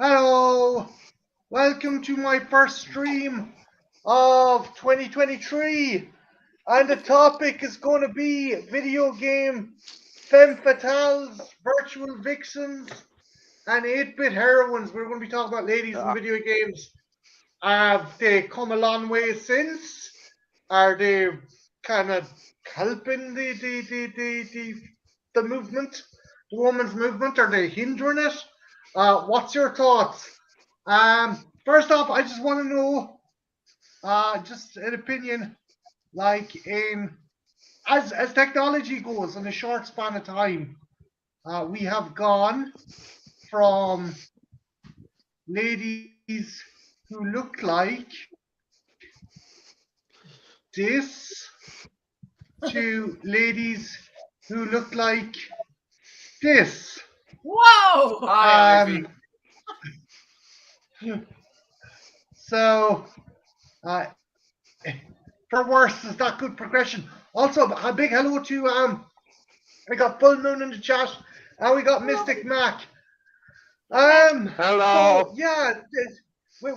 Hello, welcome to my first stream of 2023, and the topic is going to be video game femme fatales, virtual vixens, and 8-bit heroines. We're going to be talking about ladies in Uh, video games. Have they come a long way since? Are they kind of helping the movement, the women's movement? Are they hindering it? What's your thoughts? First off, I just want to know, just an opinion, like in as technology goes in a short span of time, we have gone from ladies who look like this to ladies who look like this. Whoa! Hi, Ivy. So, uh, for worse, is that good progression? Also, a big hello to we got Full Moon in the chat, and we got Mystic Mac. Hello. So yeah,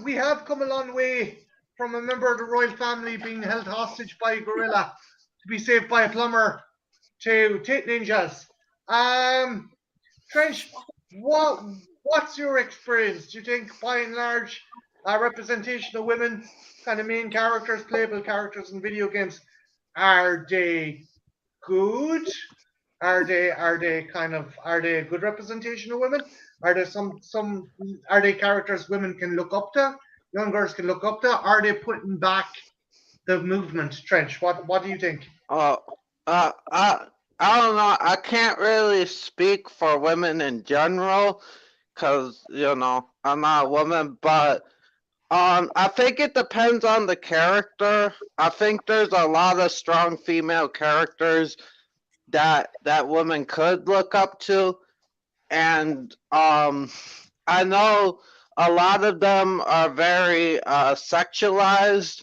we have come a long way from a member of the royal family being held hostage by a gorilla to be saved by a plumber to tit ninjas. Trench, what's your experience? Do you think, by and large, representation of women, kind of main characters, playable characters in video games, are they good? Are they a good representation of women? Are there some are they characters women can look up to, young girls can look up to? Are they putting back the movement? Trench, what do you think? Uh, uh, I, I don't know. I can't really speak for women in general because, I'm not a woman, but I think it depends on the character. I think there's a lot of strong female characters that women could look up to, and I know a lot of them are very sexualized.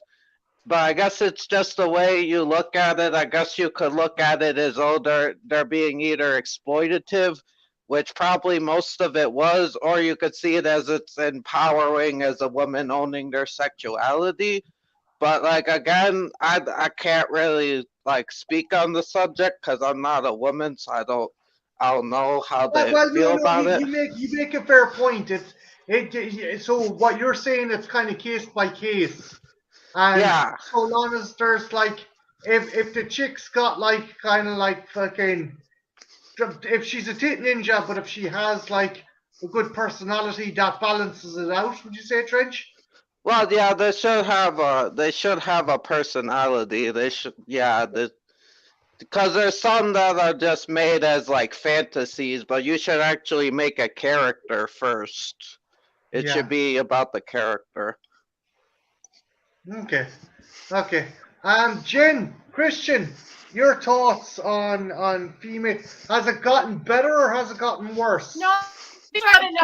But I guess it's just the way you look at it. I guess you could look at it as, oh, they're being either exploitative, which probably most of it was, or you could see it as it's empowering as a woman owning their sexuality. But like again, I can't really like speak on the subject because I'm not a woman, so I don't know how they Well, feel no, about it. you make a fair point. So what you're saying, it's kind of case by case, and Yeah, so long as there's like, if the chick's got like kind of like fucking, if she's a tit ninja, but if she has like a good personality, that balances it out. Would you say, Trench? well, yeah, they should have a personality. They should, yeah, because there's some that are just made as like fantasies, but you should actually make a character first. It should Yeah. be about the character. Okay. Okay. Jen, Christian, your thoughts on female? Has it gotten better or has it gotten worse? No, trying to know.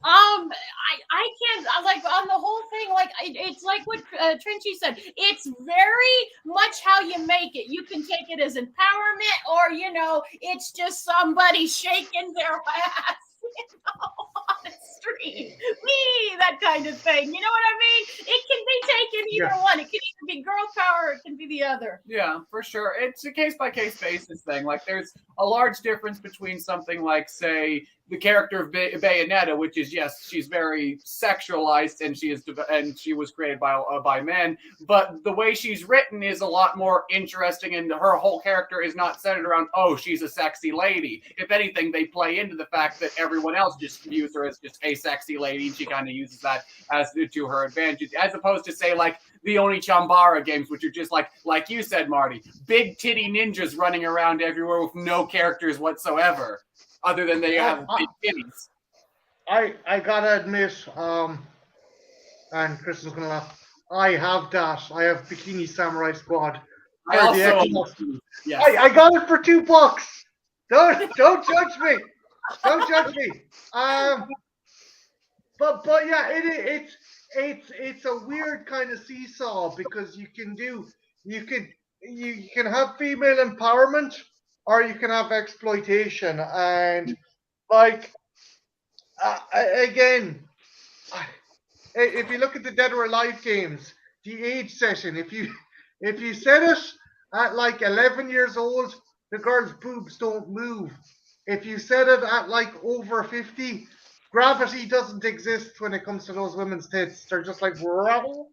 I can't like on the whole thing. Like it's like what Trinchy said. It's very much how you make it. You can take it as empowerment, or it's just somebody shaking their ass. On the street, me, that kind of thing. You know what I mean? It can be taken either Yeah. one. It can either be girl power, or it can be the other. Yeah, for sure. It's a case by case basis thing. Like, there's a large difference between something like, say, the character of Bayonetta, which is, yes, she's very sexualized and she was created by men, but the way she's written is a lot more interesting, and her whole character is not centered around, oh, she's a sexy lady. If anything, they play into the fact that everyone else just views her as just a sexy lady, and she kind of uses that as to her advantage, as opposed to, say, like the Oni Chambara games, which are just like you said, Marty, big titty ninjas running around everywhere with no characters whatsoever, other than they have big titties. I gotta admit, and Chris is gonna laugh. I have that. I have Bikini Samurai Squad. I Or the also, Xbox. yes. I got it for $2. Don't judge me. Don't judge me. But yeah, it's a weird kind of seesaw because you can have female empowerment or you can have exploitation, and like again, if you look at the Dead or Alive games, the age session, if you set it at like 11 years old, the girl's boobs don't move. If you set it at like over 50, gravity doesn't exist when it comes to those women's tits. They're just like, wow.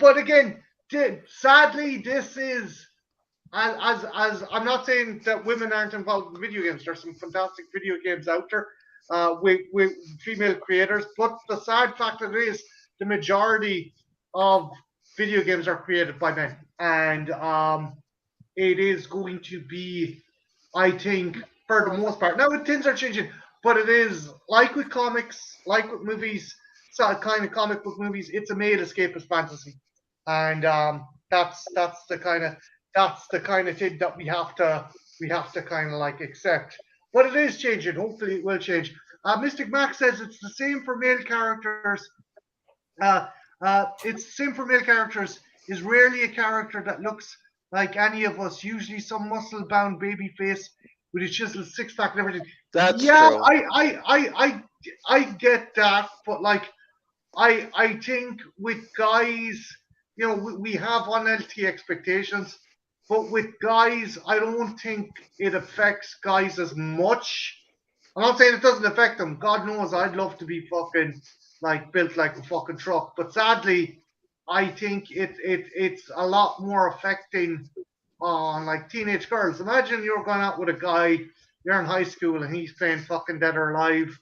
But again, sadly, this is as I'm not saying that women aren't involved in video games. There's some fantastic video games out there with female creators, but the sad fact of it is the majority of video games are created by men, and it is going to be, I think, for the most part. Now things are changing, but it is like with comics, like with movies, so kind of comic book movies. It's a male escapist fantasy, and that's the kind of thing that we have to kind of like accept. But it is changing. Hopefully, it will change. Mystic Max says it's the same for male characters. It's the same for male characters. Is rarely a character that looks like any of us. Usually, some muscle-bound baby face with a chiseled six-pack and everything. That's yeah, true. I get that, but like, I think with guys, you know, we have unhealthy expectations, but with guys, I don't think it affects guys as much. I'm not saying it doesn't affect them. God knows I'd love to be fucking like built like a fucking truck, but sadly, I think it's a lot more affecting on like teenage girls. Imagine you're going out with a guy, you're in high school, and he's playing fucking Dead or Alive,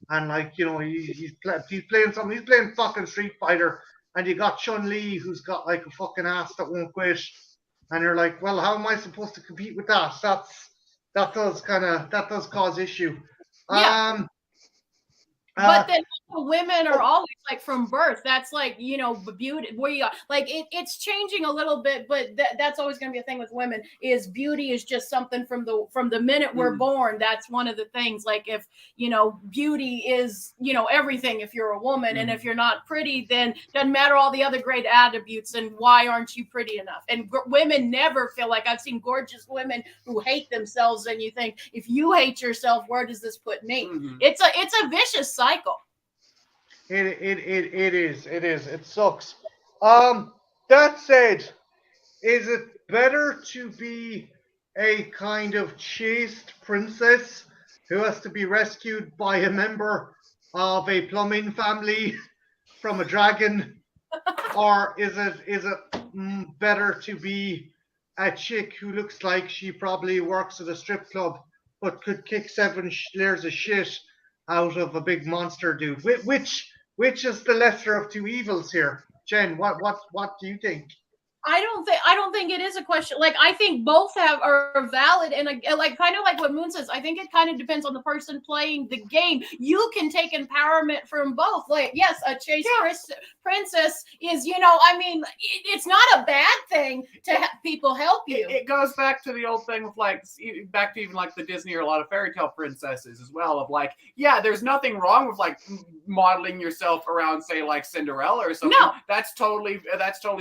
and like, you know, he's playing fucking Street Fighter, and you got Chun-Li who's got like a fucking ass that won't quit, and you're like, well, how am I supposed to compete with that? That does cause issue. Yeah. But then women are always like from birth. That's like, you know, beauty. Like it's changing a little bit, but that's always going to be a thing with women. Is beauty is just something from the minute we're born. That's one of the things. Like if you know, beauty is, you know, everything. If you're a woman and if you're not pretty, then doesn't matter all the other great attributes. And why aren't you pretty enough? And women never feel like, I've seen gorgeous women who hate themselves, and you think, if you hate yourself, where does this put me? It's a vicious cycle. It is. It sucks. That said, is it better to be a kind of chaste princess who has to be rescued by a member of a plumbing family from a dragon, or is it better to be a chick who looks like she probably works at a strip club but could kick 7 layers of shit out of a big monster dude? Which is the lesser of two evils here? Jen, what do you think? I don't think it is a question. Like, I think both are valid, and like kind of like what Moon says. I think it kind of depends on the person playing the game. You can take empowerment from both. Like, yes, a chaste princess is, you know, I mean, it's not a bad thing to have people help you. It goes back to the old thing with like, back to even like the Disney or a lot of fairy tale princesses as well. Of like, yeah, there's nothing wrong with like modeling yourself around, say, like Cinderella or something. No, that's totally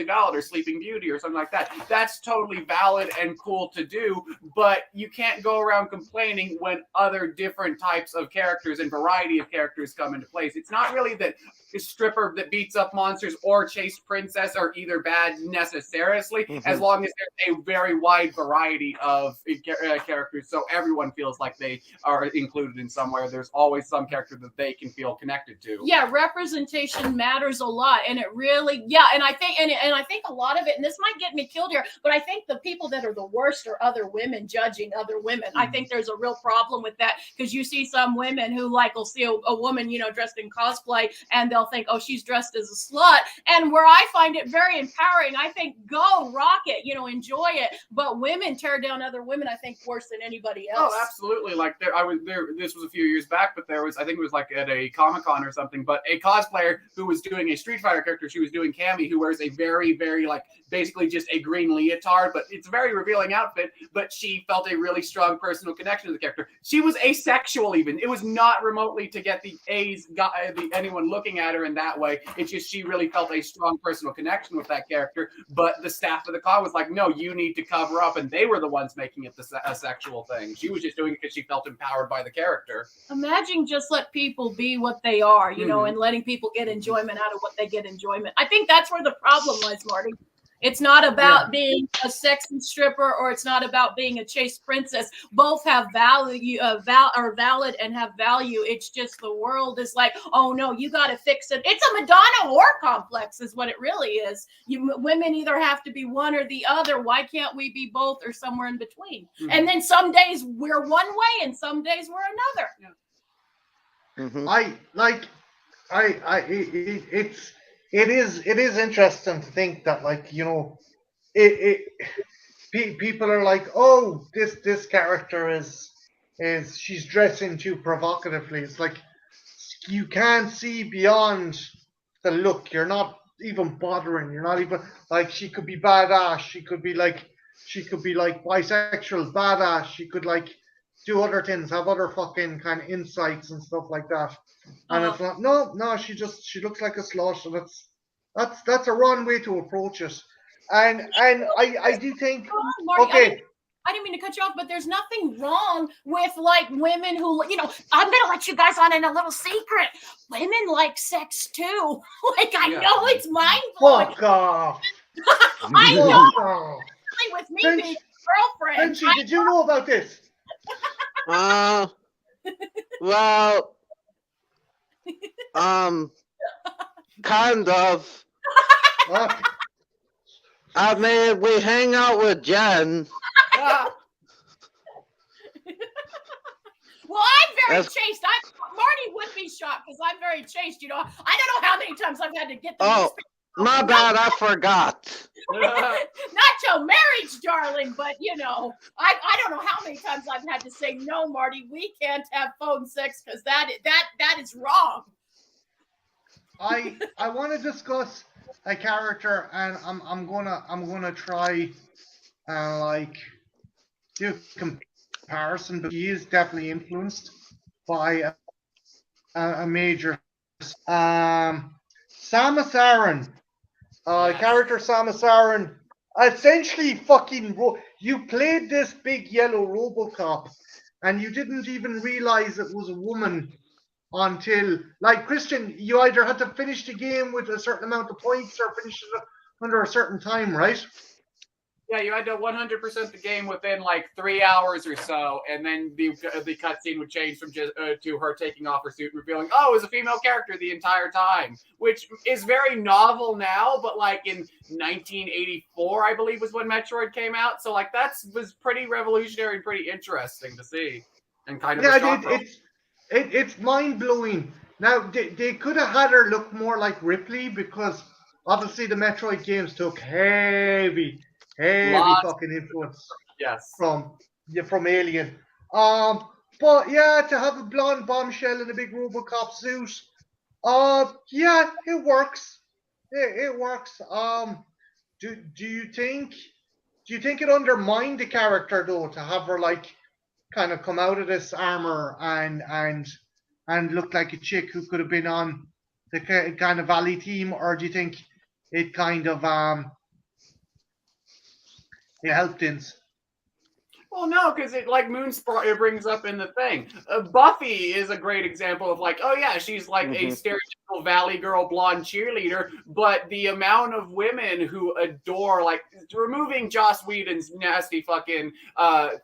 valid, or Sleeping Beauty or something like that. That's totally valid and cool to do, but you can't go around complaining when other different types of characters and variety of characters come into place. It's not really that a stripper that beats up monsters or chaste princess are either bad necessarily, as long as there's a very wide variety of characters, so everyone feels like they are included in somewhere. There's always some character that they can feel connected to. Yeah, representation matters a lot, and it really, and I think, and I think a lot of it, and this might get me killed here, but I think the people that are the worst are other women judging other women. I think there's a real problem with that, because you see some women who like will see a woman, you know, dressed in cosplay, and they'll think, oh, she's dressed as a slut. And where I find it very empowering, I think, go rock it, you know, enjoy it. But women tear down other women, I think, worse than anybody else. Oh, absolutely. Like I was there. This was a few years back, but there was, I think it was like at a Comic-Con or something, but a cosplayer who was doing a Street Fighter character. She was doing Cammy, who wears a very, very like basically just a green leotard, but it's a very revealing outfit. But she felt a really strong personal connection to the character. She was asexual even. It was not remotely to get anyone looking at her in that way. It's just she really felt a strong personal connection with that character. But the staff of the con was like, no, you need to cover up. And they were the ones making it a sexual thing. She was just doing it because she felt empowered by the character. Imagine just let people be what they are, you know, and letting people get enjoyment out of what they get enjoyment. I think that's where the problem lies, Marty. It's not about being a sexy stripper, or it's not about being a chaste princess. Both have value, are valid and have value. It's just the world is like, oh no, you got to fix it. It's a Madonna whore complex, is what it really is. Women either have to be one or the other. Why can't we be both or somewhere in between? And then some days we're one way, and some days we're another. It is interesting to think that, like, you know, people are like, oh, this character is she's dressing too provocatively. It's like you can't see beyond the look. You're not even bothering. You're not even like, she could be badass. She could be like bisexual, badass. She could like do other things, have other fucking kind of insights and stuff like that. And it's not, no, she looks like a slut, and that's a wrong way to approach it. And I do think, Marty, okay. I didn't mean to cut you off, but there's nothing wrong with like women who, you know, I'm gonna let you guys on in a little secret. Women like sex too. Like, I know it's mind blowing. Fuck off. I know. Off. With me being a girlfriend. Frenchie, did you know about this? Well, kind of. I mean, we hang out with Jen. Well, I'm very chaste. Marty would be shocked because I'm very chaste. You know, I don't know how many times I've had to get them. Oh, my bad. I forgot. Not till marriage, darling. But you know, I don't know how many times I've had to say, no, Marty, we can't have phone sex because that is wrong. I want to discuss a character, and I'm gonna try and like do a comparison, but she is definitely influenced by a major Samus Aran. Character Samus Aran, essentially fucking you played this big yellow Robocop, and you didn't even realize it was a woman until, like, Christian, you either had to finish the game with a certain amount of points or finish it under a certain time, right? Yeah, you had to 100% the game within like 3 hours or so, and then the cutscene would change from just to her taking off her suit and revealing, oh, it was a female character the entire time, which is very novel now, but like in 1984, I believe, was when Metroid came out, so like was pretty revolutionary and pretty interesting to see, and kind of it's mind-blowing. Now, they could have had her look more like Ripley, because obviously the Metroid games took heavy fucking influence from Alien. But yeah, to have a blonde bombshell in a big Robocop suit, yeah, it works. It works. Do you think it undermined the character though to have her like kind of come out of this armor and look like a chick who could have been on the kind of Valley team, or do you think it kind of it helped things? Well, no, because it brings up in the thing. Buffy is a great example of like, oh yeah, she's like a stereotypical Valley girl blonde cheerleader, but the amount of women who adore, like, removing Joss Whedon's nasty fucking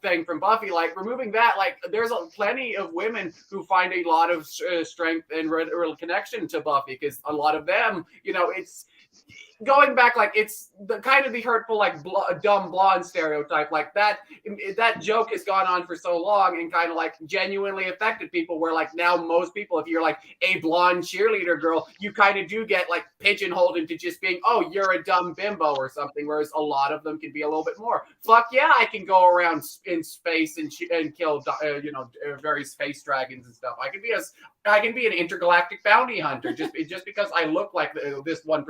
thing from Buffy, like removing that, like there's plenty of women who find a lot of strength and real connection to Buffy, because a lot of them, you know, it's going back, like it's the kind of the hurtful, like dumb blonde stereotype, like that joke has gone on for so long and kind of like genuinely affected people, where like now most people, if you're like a blonde cheerleader girl, you kind of do get like pigeonholed into just being, oh, you're a dumb bimbo or something, whereas a lot of them can be a little bit more, fuck yeah, I can go around in space and kill various space dragons and stuff. I can be an intergalactic bounty hunter just because I look like this one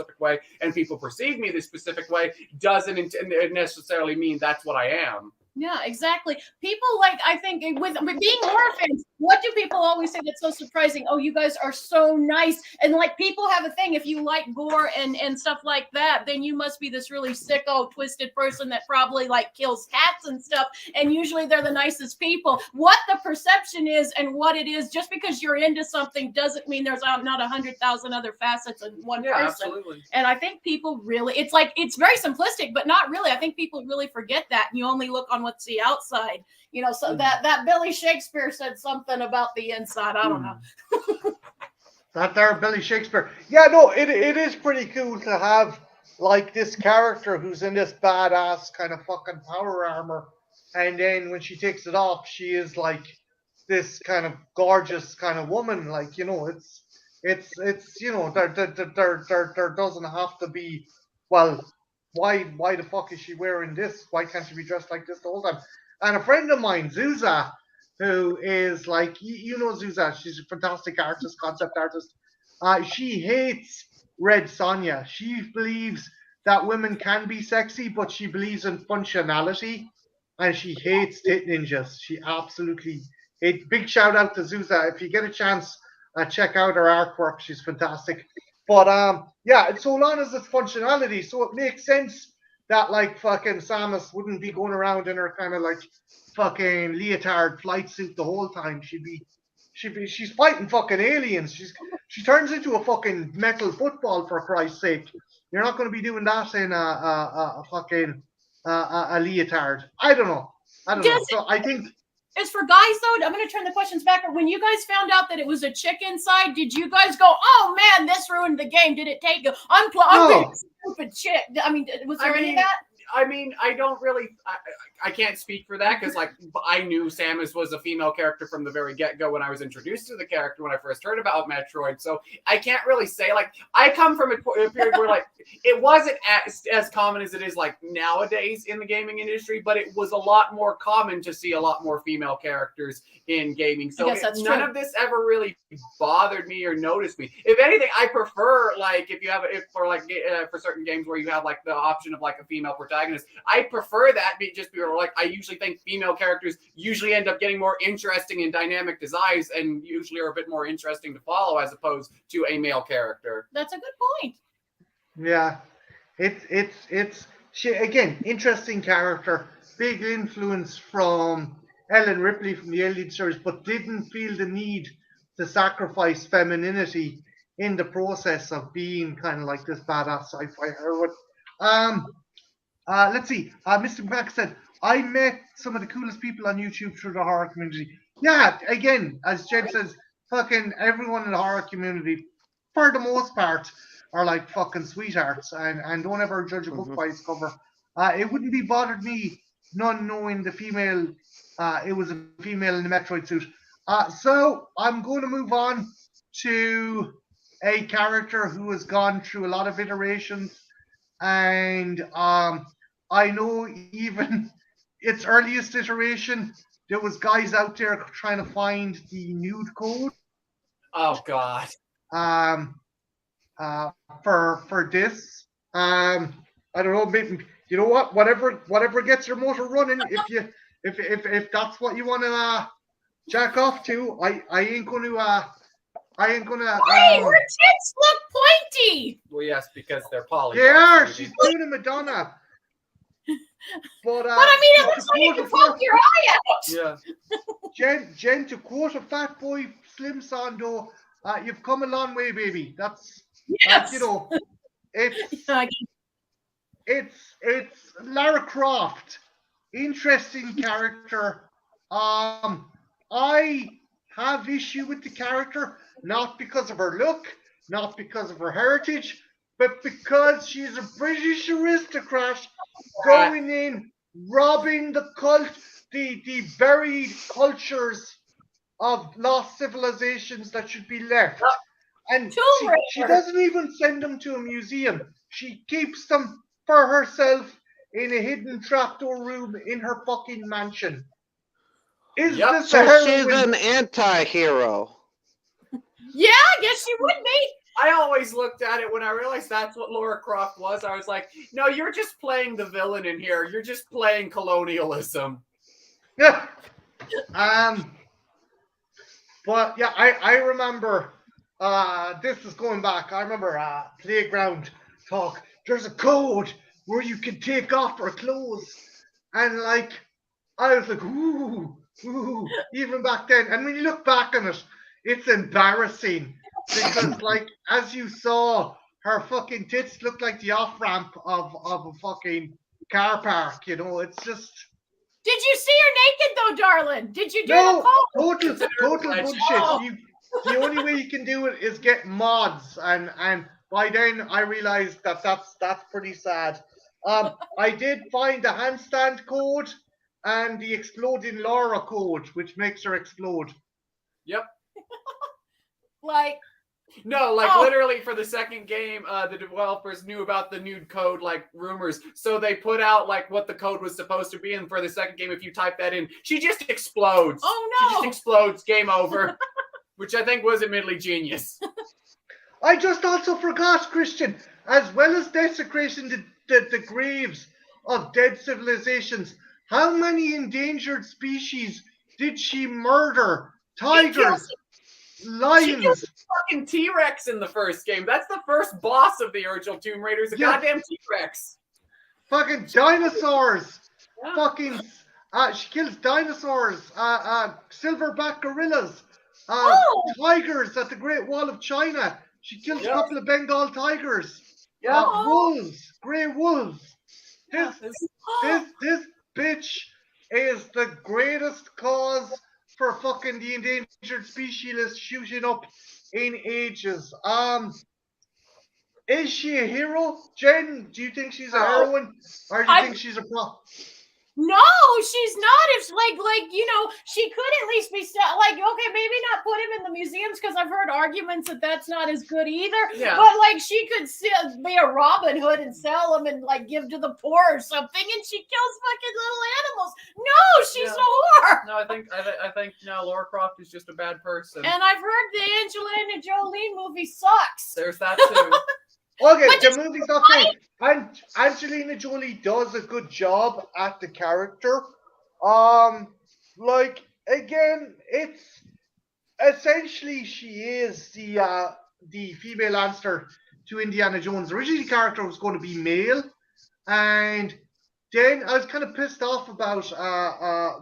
specific way and people perceive me this specific way doesn't necessarily mean that's what I am. Yeah, exactly. People like, I think with being horror fans, what do people always say that's so surprising? Oh, you guys are so nice. And like people have a thing, if you like gore and stuff like that, then you must be this really sicko, twisted person that probably like kills cats and stuff. And usually they're the nicest people. What the perception is and what it is, just because you're into something doesn't mean there's not 100,000 other facets in one person. Absolutely. And I think people really, it's like, it's very simplistic, but not really. I think people really forget that. And you only look on what's the outside, you know. So that Billy Shakespeare said something about the inside. I don't know. That there, Billy Shakespeare. Yeah, no, it is pretty cool to have like this character who's in this badass kind of fucking power armor, and then when she takes it off, she is like this kind of gorgeous kind of woman. Like, you know, it's you know, there doesn't have to be, well, why the fuck is she wearing this? Why can't she be dressed like this the whole time? And a friend of mine, Zuza, who is like, you know Zuza, she's a fantastic artist, concept artist. She hates Red Sonja. She believes that women can be sexy, but she believes in functionality, and she hates tit ninjas. She absolutely hates. Big shout out to Zuza. If you get a chance, check out her artwork. She's fantastic. But yeah, so long as it's functionality, so it makes sense that like fucking Samus wouldn't be going around in her kind of like fucking leotard flight suit the whole time. She's fighting fucking aliens. She turns into a fucking metal football, for Christ's sake. You're not going to be doing that in a fucking a leotard. I don't know. So I think. As for guys, though, I'm going to turn the questions back. When you guys found out that it was a chick inside, did you guys go, "Oh man, this ruined the game"? Did it take I'm being stupid chick? I mean, was there any of that? I mean, I don't really, I can't speak for that because, like, I knew Samus was a female character from the very get-go when I was introduced to the character when I first heard about Metroid. So I can't really say, like, I come from a period where, like, it wasn't as common as it is, like, nowadays in the gaming industry, but it was a lot more common to see a lot more female characters in gaming. So none of this ever really bothered me or noticed me. If anything, I prefer, like, for certain games where you have, like, the option of, like, a female protagonist, I prefer that just because, like, I usually think female characters usually end up getting more interesting and dynamic designs and usually are a bit more interesting to follow as opposed to a male character. That's a good point. Yeah, it's she, again, interesting character, big influence from Ellen Ripley from the Alien series, but didn't feel the need to sacrifice femininity in the process of being kind of like this badass sci-fi heroine. Let's see. Mr. Mack said, I met some of the coolest people on YouTube through the horror community. Yeah, again, as Jed says, fucking everyone in the horror community, for the most part, are like fucking sweethearts and don't ever judge a book by its cover. It wouldn't be bothered me not knowing the female, it was a female in the Metroid suit. So I'm going to move on to a character who has gone through a lot of iterations, and I know even its earliest iteration, there was guys out there trying to find the nude code. Oh God. For this, I don't know. Maybe, you know what? Whatever gets your motor running. If that's what you want to jack off to, I ain't gonna. Hey, her tits look pointy. Well, yes, because they're poly. They are. She's doing a Madonna. But I mean, it looks like you can poke your eye out. Yeah. Jen, to quote a fat boy Slim Sando, you've come a long way, baby. That's you know, it's Lara Croft, interesting character. I have issue with the character, not because of her look, not because of her heritage, but because she's a British aristocrat going in, robbing the cult, the buried cultures of lost civilizations that should be left. And she doesn't even send them to a museum. She keeps them for herself in a hidden trapdoor room in her fucking mansion. Is this so she's an anti-hero? Yeah, I guess she would be. I always looked at it when I realized that's what Lara Croft was. I was like, no, you're just playing the villain in here. You're just playing colonialism. Yeah. But yeah, I remember. This is going back. I remember playground talk. There's a code where you can take off our clothes, and like I was like, ooh, even back then. And when you look back on it, it's embarrassing because, like, as you saw, her fucking tits look like the off ramp of a fucking car park. You know, it's just. Did you see her naked though, darling? Did you do No, the poll? total bullshit. Oh. The only way you can do it is get mods, and by then I realized that that's pretty sad. I did find the handstand code and the exploding Laura code, which makes her explode. Yep. Like, No, like Oh. literally for the second game, the developers knew about the nude code, like rumors. So they put out like what the code was supposed to be. And for the second game, if you type that in, she just explodes. Oh, She no. just explodes. Game over. Which I think was admittedly genius. I just also forgot, Christian, as well as desecrating the graves of dead civilizations, how many endangered species did she murder? Tigers, She lions. kills fucking T-Rex in the first game. That's the first boss of the original Tomb Raider, is a Yeah. goddamn T-Rex. Fucking dinosaurs. Yeah. Fucking, she kills dinosaurs. Silverback gorillas. Oh. Tigers at the Great Wall of China. She kills Yeah. a couple of Bengal tigers. Yeah. Wolves, grey wolves. Yeah. This bitch is the greatest cause for fucking the endangered species list shooting up in ages. Is she a hero? Jen, do you think she's a No. heroine? Or do you think she's a prop? No, she's not. It's like she could at least be like, okay, maybe not put him in the museums because I've heard arguments that that's not as good either. Yeah. But like, she could still be a Robin Hood and sell them and like give to the poor or something, and she kills fucking little animals. No, she's Yeah. a whore. No, I think no, Lara Croft is just a bad person. And I've heard the Angelina Jolie movie sucks. There's that too. Okay, But the movie's okay. And Angelina Jolie does a good job at the character. Like again, it's essentially she is the female answer to Indiana Jones. Originally, the character was going to be male, and then I was kind of pissed off about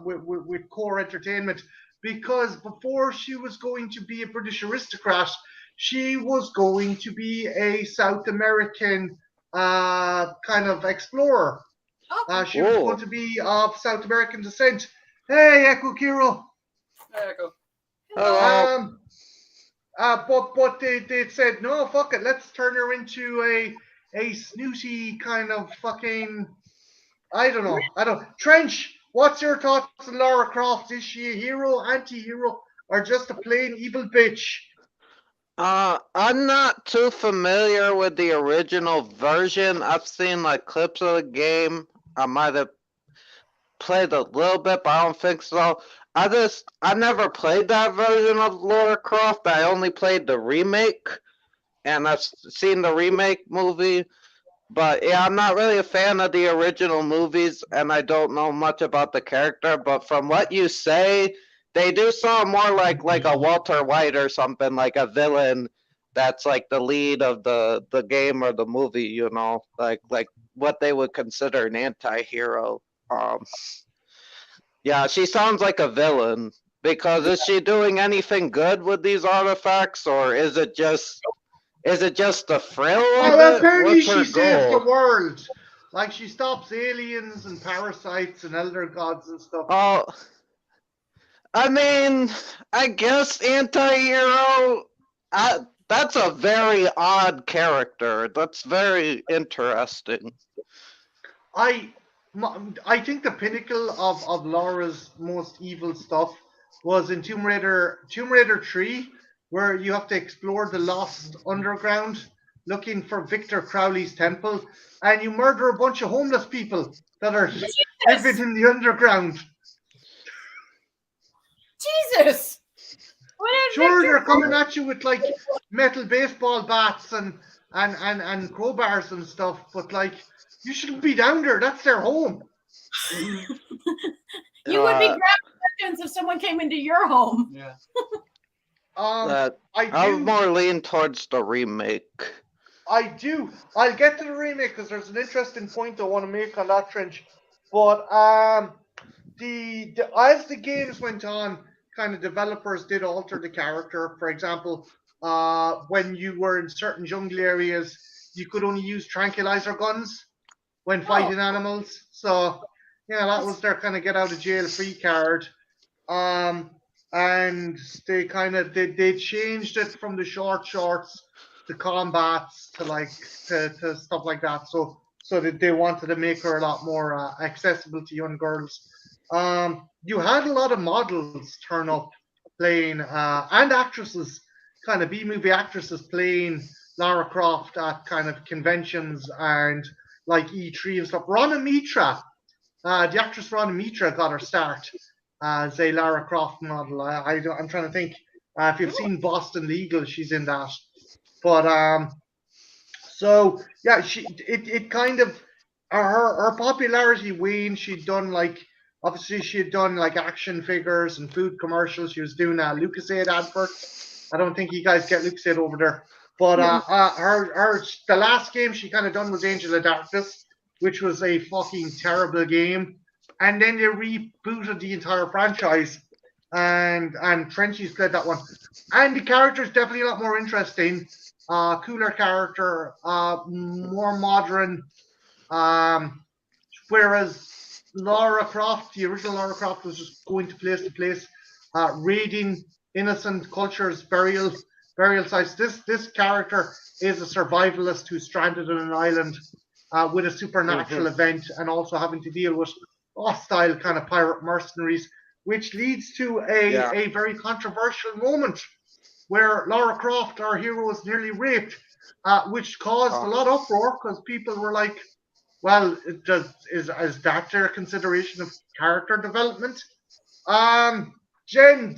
with Core Entertainment because before she was going to be a British aristocrat, she was going to be a South American kind of explorer. Oh, She was Whoa. going to be of South American descent. Hey, Echo Kiro. There you go. Hello. But they said no, fuck it, let's turn her into a snooty kind of fucking I don't know. Trench, what's your thoughts on Lara Croft? Is she a hero, anti-hero, or just a plain evil bitch? I'm not too familiar with the original version. I've seen like clips of the game. I might have played a little bit, but I don't think so. I never played that version of Lara Croft. I only played the remake, and I've seen the remake movie. But yeah, I'm not really a fan of the original movies, and I don't know much about the character. But from what you say, they do sound more like a Walter White or something, like a villain that's like the lead of the game or the movie, you know, like what they would consider an anti-hero. Yeah, she sounds like a villain. Because is she doing anything good with these artifacts, or is it just the thrill of Well, it? apparently What's she her saves the goal? world. Like she stops aliens and parasites and elder gods and stuff. Oh, I mean, I guess anti-hero. That's a very odd character. That's very interesting. I think the pinnacle of Laura's most evil stuff was in Tomb Raider 3, where you have to explore the lost underground looking for Victor Crowley's temple, and you murder a bunch of homeless people that are living in the underground. Jesus! What Sure, they're coming at you with like metal baseball bats and crowbars and stuff, but like you shouldn't be down there. That's their home. You would be grabbing weapons if someone came into your home. Yeah. I I would do. more lean towards the remake. I do. I'll get to the remake because there's an interesting point I want to make on that, Trench. But the as the games went on, kind of developers did alter the character. For example, when you were in certain jungle areas, you could only use tranquilizer guns when fighting animals. So yeah, that was their kind of get out of jail free card. And they changed it from the short shorts to combats to like to stuff like that. So that they wanted to make her a lot more accessible to young girls. You had a lot of models turn up playing and actresses, kind of B movie actresses playing Lara Croft at kind of conventions and like E3 and stuff. Rana Mitra, the actress Rana Mitra got her start as a Lara Croft model. I'm trying to think. If you've seen Boston Legal, she's in that. But so yeah, it kind of her popularity waned. Obviously she had done like action figures and food commercials. She was doing Lucasade adverts. I don't think you guys get Lucasade over there. But the last game she kind of done was Angel of Darkness, which was a fucking terrible game. And then they rebooted the entire franchise, and Trenchy's played that one. And the character is definitely a lot more interesting, cooler character, more modern. Whereas Lara Croft, the original Lara Croft, was just going to place, raiding innocent cultures, burial sites. This character is a survivalist who's stranded on an island with a supernatural event, and also having to deal with hostile kind of pirate mercenaries, which leads to a very controversial moment where Lara Croft, our hero, was nearly raped, which caused a lot of uproar because people were like, well, is that their consideration of character development? Jen,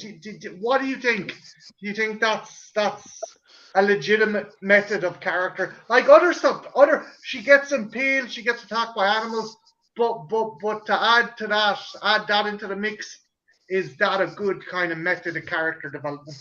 what do you think? Do you think that's a legitimate method of character? Like other stuff, she gets impaled, she gets attacked by animals, but to add that into the mix, is that a good kind of method of character development?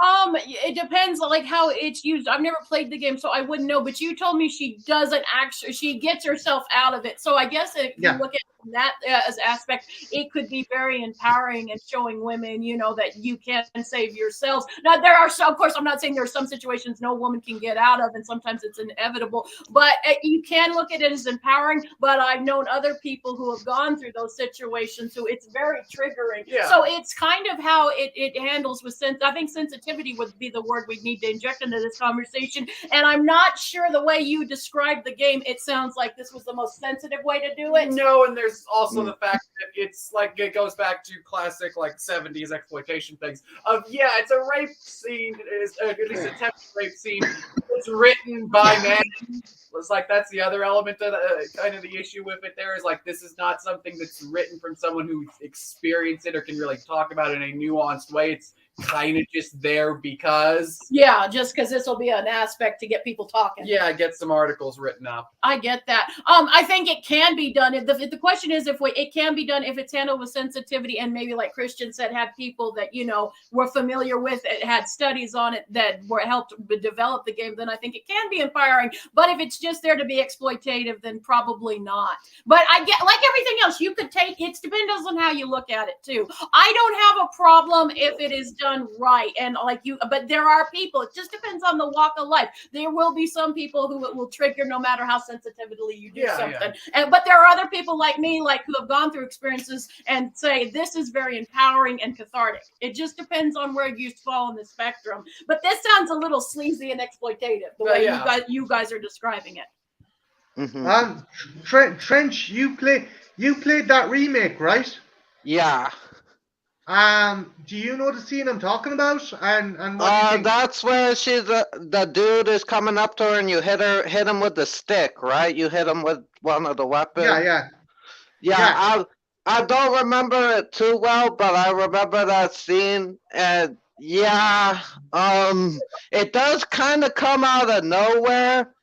It depends on like how it's used. I've never played the game, so I wouldn't know. But you told me she doesn't actually, she gets herself out of it. So I guess if you look at that as aspect, it could be very empowering and showing women, that you can save yourselves. Now there are some, of course, I'm not saying there are some situations no woman can get out of, and sometimes it's inevitable. But you can look at it as empowering. But I've known other people who have gone through those situations, so it's very triggering. Yeah. So it's kind of how it handles with sense. I think sensitivity would be the word we'd need to inject into this conversation. And I'm not sure the way you described the game, it sounds like this was the most sensitive way to do it. No, and there's also the fact that it's like it goes back to classic like 70s exploitation things of it's a rape scene, at least a attempted rape scene. It's written by men. It's like that's the other element of kind of the issue with it. There is like this is not something that's written from someone who experienced it or can really talk about it in a nuanced way. It's kind of just there because just because this will be an aspect to get people talking. Get some articles written up. I get that. I think it can be done. If the question is if it can be done if it's handled with sensitivity, and maybe like Christian said, had people that were familiar with it, had studies on it that were helped develop the game, then I think it can be empowering. But if it's just there to be exploitative, then probably not. But I get, like everything else, you could take it depends on how you look at it too. I don't have a problem if it is done right, and but there are people, it just depends on the walk of life. There will be some people who it will trigger no matter how sensitively you do something. But there are other people like me, who have gone through experiences and say this is very empowering and cathartic. It just depends on where you fall on the spectrum. But this sounds a little sleazy and exploitative the way you guys are describing it. Trench, you played that remake, right? Yeah. Do you know the scene I'm talking about? And what do you think? That's where the dude is coming up to her and you hit him with the stick, right? You hit him with one of the weapons. Yeah. I don't remember it too well, but I remember that scene, and Yeah, it does kind of come out of nowhere.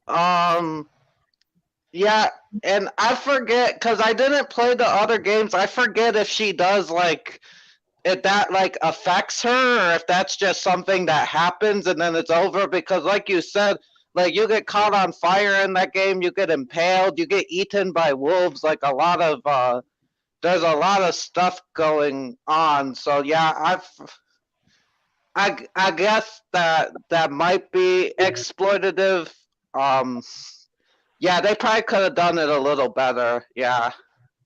Um, yeah, and I forget because I didn't play the other games. I forget if she does like if that like affects her or if that's just something that happens and then it's over. Because like you said, like you get caught on fire in that game, you get impaled, you get eaten by wolves. Like a lot of there's a lot of stuff going on. So yeah, I guess that might be exploitative. Um, yeah, they probably could have done it a little better. Yeah.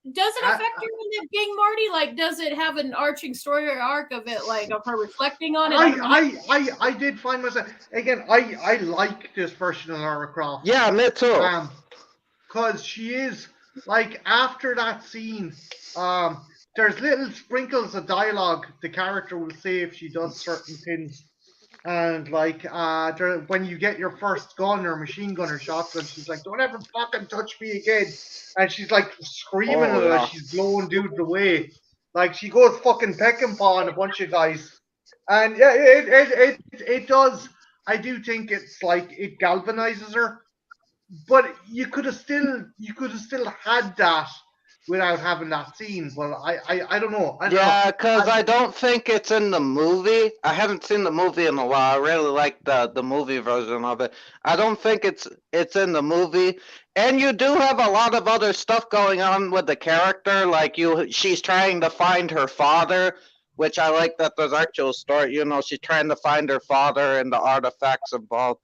Does it affect her in the game, Marty? Like, does it have an arching story or arc of it, like of her reflecting on it? I did find myself again. I like this version of Lara Croft. Yeah, me too. Because she is like after that scene, there's little sprinkles of dialogue the character will say if she does certain things. And like when you get your first gun or machine gun or shotgun, she's like, "Don't ever fucking touch me again!" And she's like screaming at it as she's blowing dudes away. Like she goes fucking pecking paw on a bunch of guys. And yeah, it does. I do think it's like it galvanizes her, but you could have still had that without having that scene. But I don't know. Yeah, because I don't think it's in the movie. I haven't seen the movie in a while. I really like the movie version of it. I don't think it's in the movie. And you do have a lot of other stuff going on with the character. Like she's trying to find her father, which I like that there's actual story. You know, she's trying to find her father and the artifacts involved.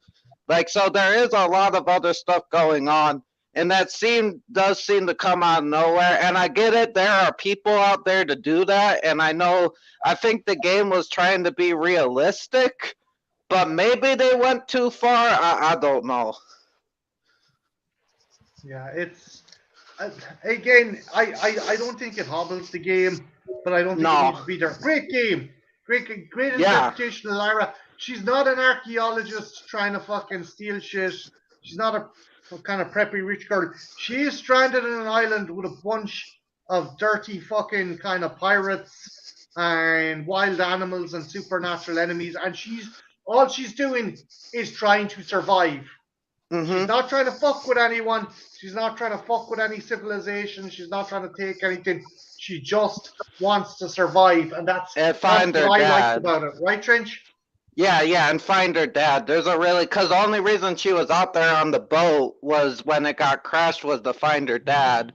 Like, so there is a lot of other stuff going on. And that scene does seem to come out of nowhere. And I get it. There are people out there to do that. And I think the game was trying to be realistic, but maybe they went too far. I don't know. Yeah, it's again. I don't think it hobbles the game, but I don't think it needs to be there. Great game, great interpretation of Lara. She's not an archaeologist trying to fucking steal shit. She's not a kind of preppy rich girl. She is stranded in an island with a bunch of dirty fucking kind of pirates and wild animals and supernatural enemies, and all she's doing is trying to survive. She's not trying to fuck with anyone. She's not trying to fuck with any civilization. She's not trying to take anything. She just wants to survive, and that's what I liked about it, right, Trench? Yeah, and find her dad. There's a really because the only reason she was out there on the boat was when it got crashed was to find her dad.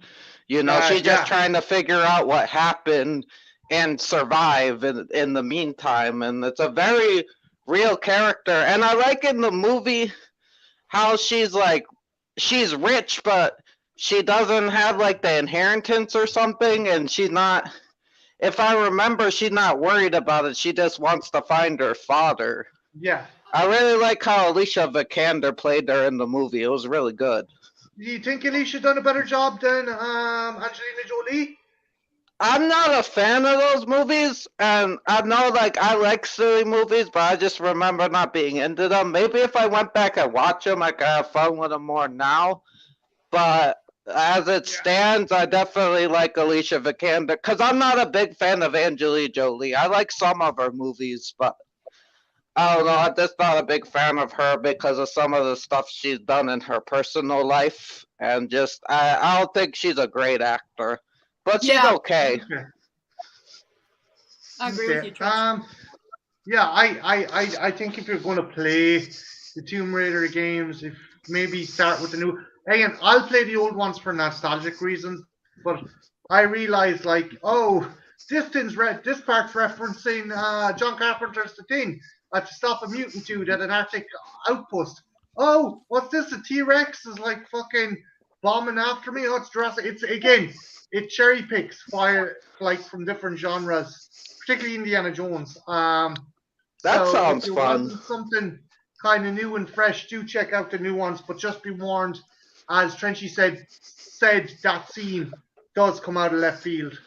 You know, she's just trying to figure out what happened and survive in the meantime. And it's a very real character. And I like in the movie how she's rich, but she doesn't have like the inheritance or something, and she's not. If I remember, she's not worried about it. She just wants to find her father. Yeah. I really like how Alicia Vikander played her in the movie. It was really good. Do you think Alicia done a better job than Angelina Jolie? I'm not a fan of those movies, and I know I like silly movies, but I just remember not being into them. Maybe if I went back and watched them, I could have fun with them more now. But as it stands, I definitely like Alicia Vikander because I'm not a big fan of Angelina Jolie. I like some of her movies, but I don't know. I'm just not a big fan of her because of some of the stuff she's done in her personal life, and just I don't think she's a great actor, but she's okay. I agree with you, Trish. I think if you're going to play the Tomb Raider games, if maybe start with the new. Again, I'll play the old ones for nostalgic reasons, but I realize this part's referencing John Carpenter's The Thing. I have to stop a mutant dude at an Arctic outpost. Oh, what's this? A T-Rex is like fucking bombing after me. Oh, it's Jurassic. It cherry picks from different genres, particularly Indiana Jones. That sounds fun. Something kind of new and fresh. Do check out the new ones, but just be warned. As Trenchy said that scene does come out of left field.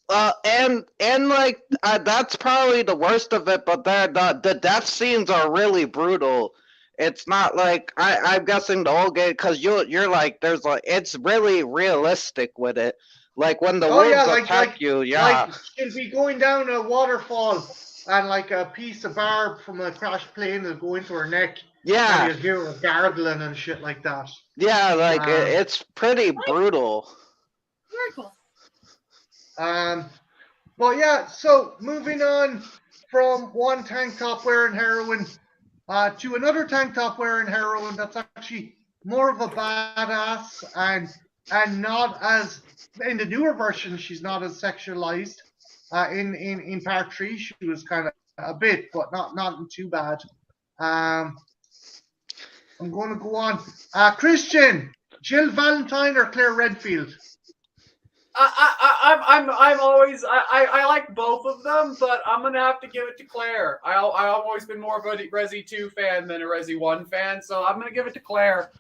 And that's probably the worst of it. But the death scenes are really brutal. It's not like I'm guessing the whole game because you're like it's really realistic with it. Like when the wolves attack you, Like she'll be going down a waterfall and like a piece of barb from a crashed plane will go into her neck, and Yeah, you'll hear her gargling and shit like that. yeah, like Um, it's pretty brutal. Very cool. But yeah, so moving on from one tank top wearing heroine to another tank top wearing heroine that's actually more of a badass and not as in the newer version she's not as sexualized. In part three she was kind of a bit, but not too bad. Um, I'm going to go on. Christian, Jill Valentine or Claire Redfield? I'm always I like both of them, but I'm gonna have to give it to Claire. I've always been more of a Resi 2 fan than a Resi 1 fan, so I'm gonna give it to Claire.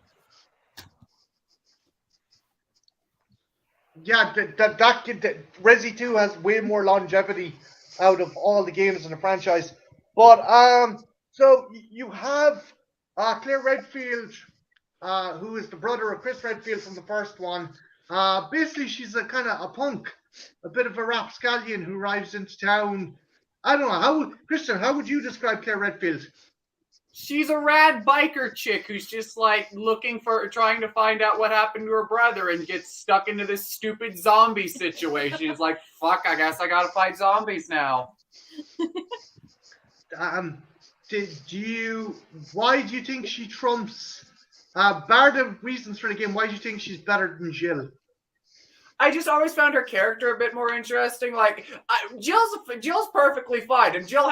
Yeah, that Resi 2 has way more longevity out of all the games in the franchise. But so you have Claire Redfield, who is the brother of Chris Redfield from the first one. Basically, she's a kind of a punk, a bit of a rapscallion who arrives into town. I don't know Christian. How would you describe Claire Redfield? She's a rad biker chick who's just like trying to find out what happened to her brother and gets stuck into this stupid zombie situation. It's like, fuck, I guess I gotta fight zombies now. Why do you think she trumps, bar the reasons for the game, why do you think she's better than Jill? I just always found her character a bit more interesting. Like Jill's perfectly fine, and Jill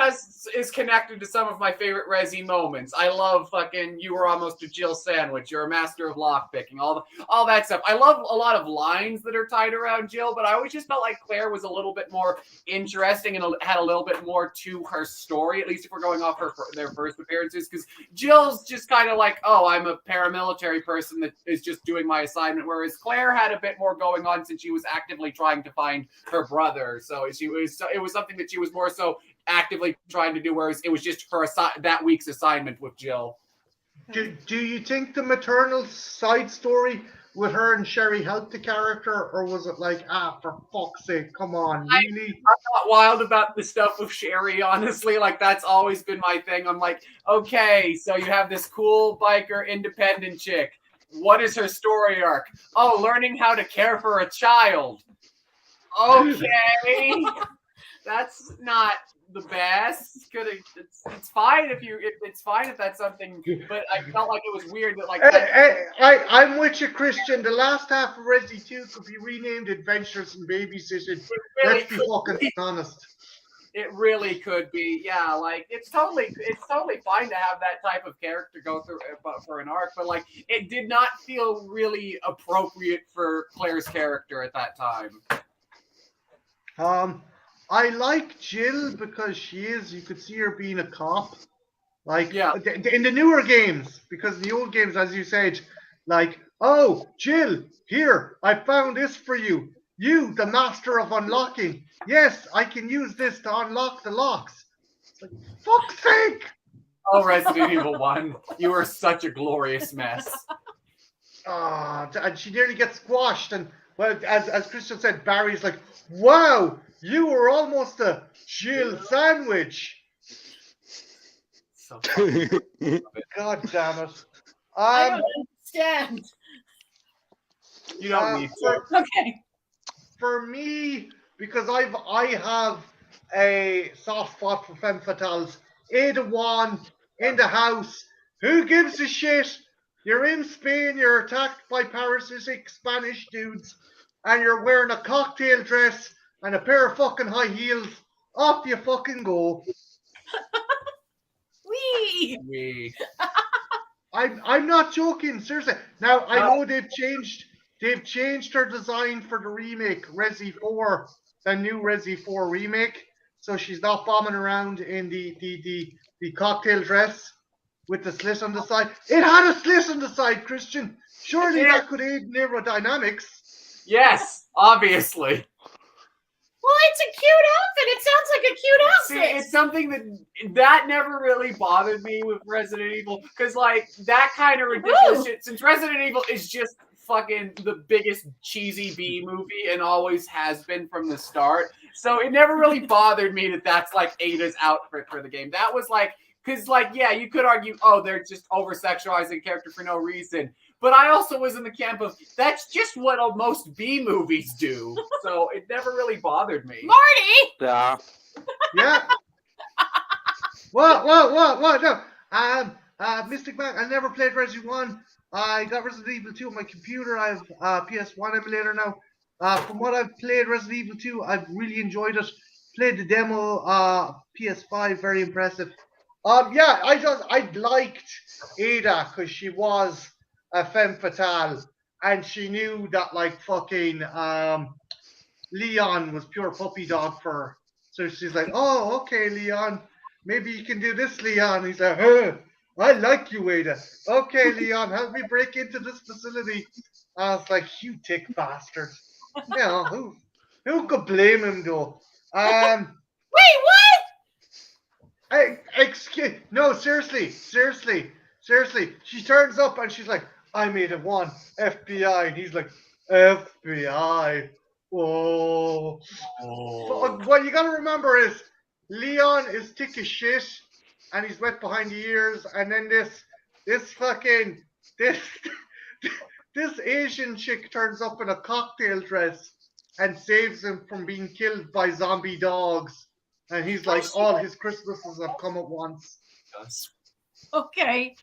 is connected to some of my favorite Resi moments. I love fucking "You were almost a Jill sandwich." You're a master of lockpicking. All that stuff. I love a lot of lines that are tied around Jill, but I always just felt like Claire was a little bit more interesting and had a little bit more to her story. At least if we're going off their first appearances, because Jill's just kind of like, oh, I'm a paramilitary person that is just doing my assignment, whereas Claire had a bit more going on since she was actively trying to find her brother. So it was something that she was more so actively trying to do, whereas it was just her that week's assignment with Jill. Do you think the maternal side story with her and Sherry helped the character, or was it like, for fuck's sake, come on, really? I'm not wild about the stuff with Sherry, honestly. Like, that's always been my thing. I'm like, okay, so you have this cool biker independent chick. What is her story arc? Oh, learning how to care for a child. Okay. That's not the best. It's fine if that's something, but I felt like it was weird that like I'm with you, Christian. The last half of Resi 2 could be renamed Adventures in Babysitting. Let's be fucking honest. It really could be, yeah. Like it's totally fine to have that type of character go through for an arc, but like it did not feel really appropriate for Claire's character at that time. I like Jill because you could see her being a cop. Like, yeah. In the newer games, because in the old games, as you said, like, oh, Jill, here, I found this for you. You, the master of unlocking. Yes, I can use this to unlock the locks. It's like, fuck's sake! Oh, Resident Evil 1, you were such a glorious mess. And she nearly gets squashed. And, well, as Christian said, Barry's like, wow, you were almost a Jill sandwich. So God damn it. I don't understand. You don't need to. Okay. For me, because I have a soft spot for femme fatales. Ada Juan in the house. Who gives a shit? You're in Spain, you're attacked by parasitic Spanish dudes, and you're wearing a cocktail dress and a pair of fucking high heels. Off you fucking go. Wee. I'm not joking, seriously. Now I know they've changed her design for the remake, Resi 4, the new Resi 4 remake. So she's not bombing around in the cocktail dress with the slit on the side. It had a slit on the side, Christian. Surely that could aid in aerodynamics. Yes, obviously. Well, it's a cute outfit. It sounds like a cute outfit. See, it's something that never really bothered me with Resident Evil, because like that kind of ridiculous shit. Since Resident Evil is just fucking the biggest cheesy B movie and always has been from the start, So it never really bothered me that that's like Ada's outfit for the game. That was like, because like, yeah, you could argue, oh, they're just over-sexualizing a character for no reason. But I also was in the camp of, that's just what most B movies do. So it never really bothered me. Marty! Yeah. Yeah. What? No. Mystic Mac, I never played Resident 1. I got Resident Evil 2 on my computer. I have PS1 emulator now. From what I've played Resident Evil 2, I've really enjoyed it. Played the demo, PS5, very impressive. Yeah, I liked Ada because she was a femme fatale, and she knew that like fucking Leon was pure puppy dog for her. So she's like, oh, okay, Leon, maybe you can do this, Leon. He's like, huh, I like you, Ada. Okay, Leon, help me break into this facility. I was like, you tick bastard. You know, who could blame him though? Wait, what? No, seriously. She turns up and she's like, I made it one, FBI. And he's like, FBI. Whoa. But what you gotta remember is Leon is thick as shit and he's wet behind the ears, and then this Asian chick turns up in a cocktail dress and saves him from being killed by zombie dogs. And he's like, all his Christmases have come at once. Okay.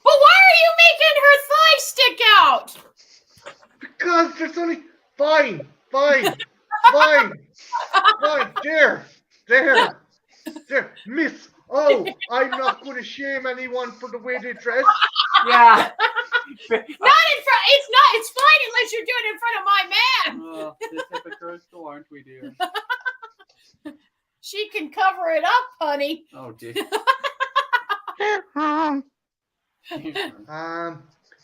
But why are you making her thigh stick out? Because there's only... Fine. There. Miss. Oh, I'm not going to shame anyone for the way they dress. Yeah. Not in front. It's fine unless you're doing it in front of my man. Oh, this hypocritical, aren't we, dear? She can cover it up, honey. Oh, dear.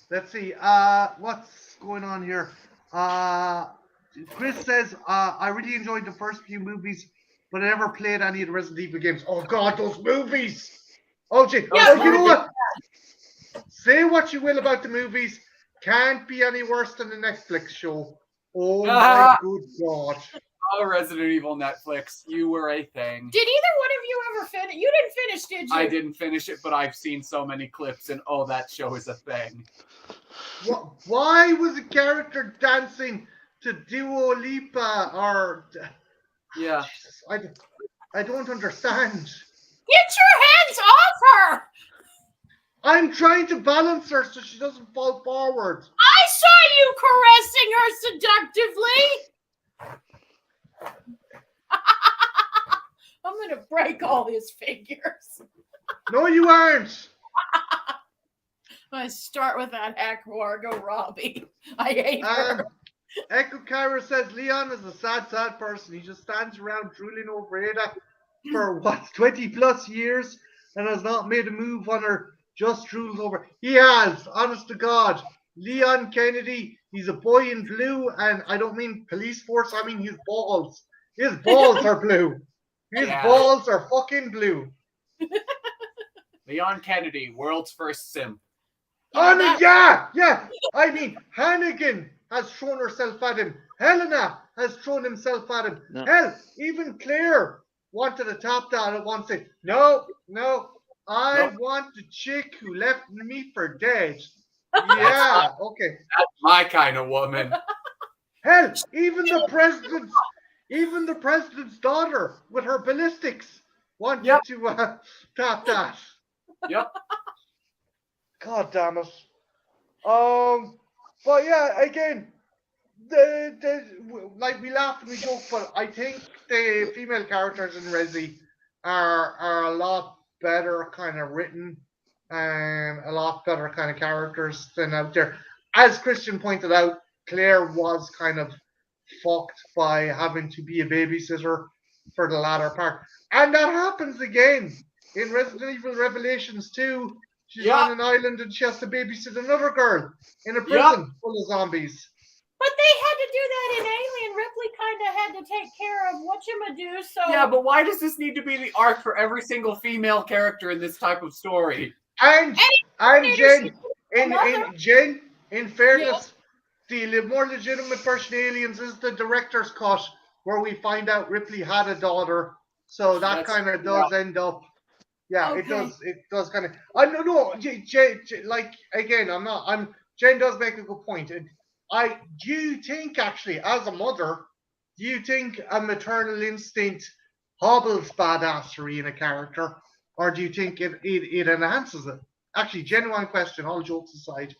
Let's see. What's going on here? Chris says, I really enjoyed the first few movies, but I never played any of the Resident Evil games. Oh God, those movies! Oh, gee. Yeah, you know what? Say what you will about the movies, can't be any worse than the Netflix show. Oh my good God. Oh, Resident Evil Netflix, you were a thing. Did either one of you ever finish? You didn't finish, did you? I didn't finish it, but I've seen so many clips, and oh, that show is a thing. Why was a character dancing to Dua Lipa or... Yeah. Jesus, I don't understand. Get your hands off her! I'm trying to balance her so she doesn't fall forward. I saw you caressing her seductively. I'm gonna break all his fingers. No, you aren't. I start with that hack Margot Robbie. I hate her. Echo Kyra says Leon is a sad person. He just stands around drooling over Ada for what, 20 plus years and has not made a move on her. Just drools over. He has, honest to God. Leon Kennedy, he's a boy in blue, and I don't mean police force, I mean his balls. His balls are blue. His balls are fucking blue. Leon Kennedy, world's first simp. Yeah. I mean, Hannigan has thrown herself at him. Helena has thrown himself at him. No. Hell, even Claire wanted to tap that at one say, no. I want the chick who left me for dead. Yeah, okay. That's my kind of woman. Hell, even the president's daughter with her ballistics wanted to tap that. Yep. God damn it. But yeah, again, like we laugh and we joke, but I think the female characters in Resi are a lot better kind of written and a lot better kind of characters than out there. As Christian pointed out, Claire was kind of fucked by having to be a babysitter for the latter part. And that happens again in Resident Evil Revelations 2. She's on an island and she has to babysit another girl in a prison full of zombies. But they had to do that in Alien. Ripley kind of had to take care of whatchamadu, so... Yeah, but why does this need to be the arc for every single female character in this type of story? And Jen, in fairness, the more legitimate version of Aliens is the director's cut where we find out Ripley had a daughter. So that kind of does end up. Yeah, it Okay. does. It does kind of. I don't know. Like again, I'm not. Jen does make a good point. And do you think actually, as a mother, do you think a maternal instinct hobbles badassery in a character, or do you think it enhances it? Actually, genuine question. All jokes aside.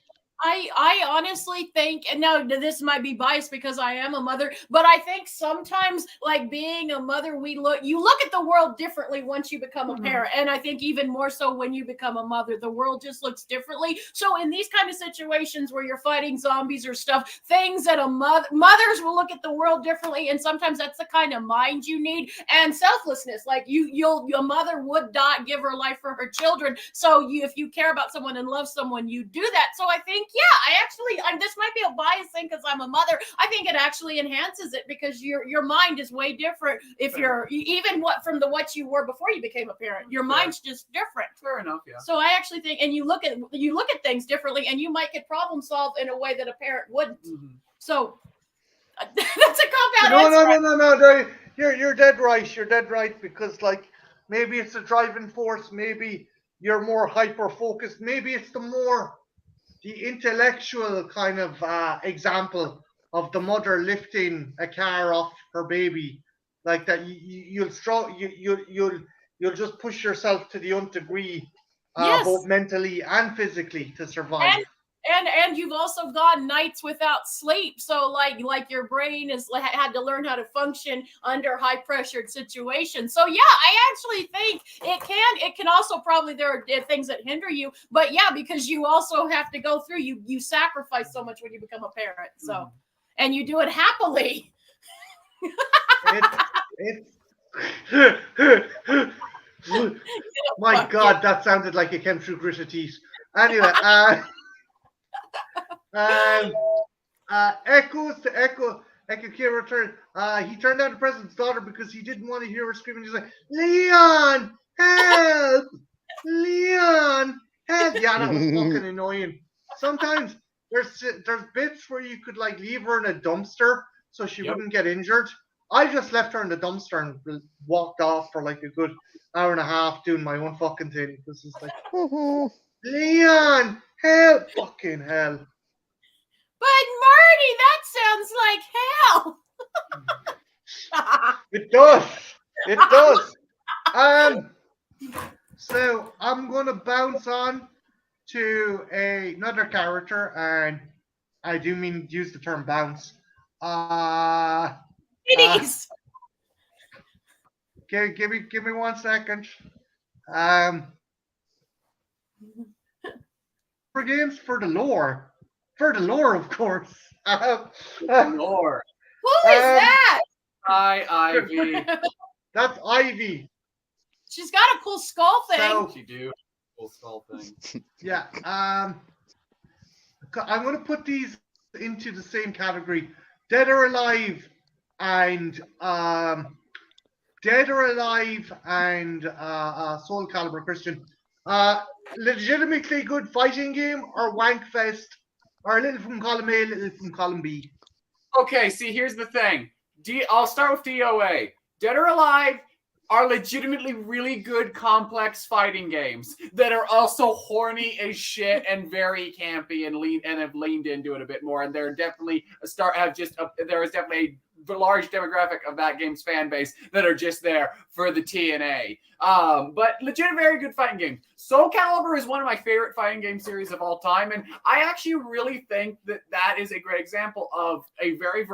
I honestly think, and now this might be biased because I am a mother, but I think sometimes, like being a mother, you look at the world differently once you become a parent, and I think even more so when you become a mother, the world just looks differently. So in these kind of situations where you're fighting zombies or stuff, things that mothers will look at the world differently, and sometimes that's the kind of mind you need, and selflessness. Like your mother would not give her life for her children, so if you care about someone and love someone, you do that. So I think. Yeah, this might be a bias thing because I'm a mother. I think it actually enhances it because your mind is way different if you're even what you were before you became a parent. Your mind's just different. Fair enough, yeah. So I actually think, and you look at things differently, and you might get problem solved in a way that a parent wouldn't. So that's a cop out answer. No. You're dead right. You're dead right because like maybe it's a driving force. Maybe you're more hyper focused. Maybe it's the intellectual kind of example of the mother lifting a car off her baby, like that. You'll just push yourself to the nth degree, Yes. both mentally and physically, to survive. And you've also gone nights without sleep, so like your brain has had to learn how to function under high pressured situations. So yeah, I actually think it can also probably there are things that hinder you, but yeah, because you also have to go through you sacrifice so much when you become a parent. So and you do it happily. My God, that sounded like it came through gritted teeth. Anyway, Echoes to Echo Kira turned. He turned down the president's daughter because he didn't want to hear her screaming. He's like, Leon, help! Leon, help! Yeah, that was fucking annoying. Sometimes there's bits where you could like leave her in a dumpster so she wouldn't get injured. I just left her in the dumpster and walked off for like a good hour and a half doing my own fucking thing because it's like, Leon, help! Fucking hell. But Marty, that sounds like hell. It does. It does. So I'm gonna bounce on to another character, and I do mean use the term bounce. Ladies. Give me 1 second. For games for the lore. For the lore, of course. Lore. Who is that? Hi, Ivy. That's Ivy. She's got a cool skull thing. So, She do. Cool skull thing. yeah. I'm gonna put these into the same category. Dead or Alive and Soul Calibur Christian. Legitimately good fighting game or wank fest or a little from column A, a little from column B. Okay, see, here's the thing. I'll start with DOA. Dead or Alive are legitimately really good, complex fighting games that are also horny as shit and very campy and have leaned into it a bit more. And they're definitely there is definitely a large demographic of that game's fan base that are just there for the TNA. But legit, very good fighting games. Soul Calibur is one of my favorite fighting game series of all time, and I actually really think that is a great example of a very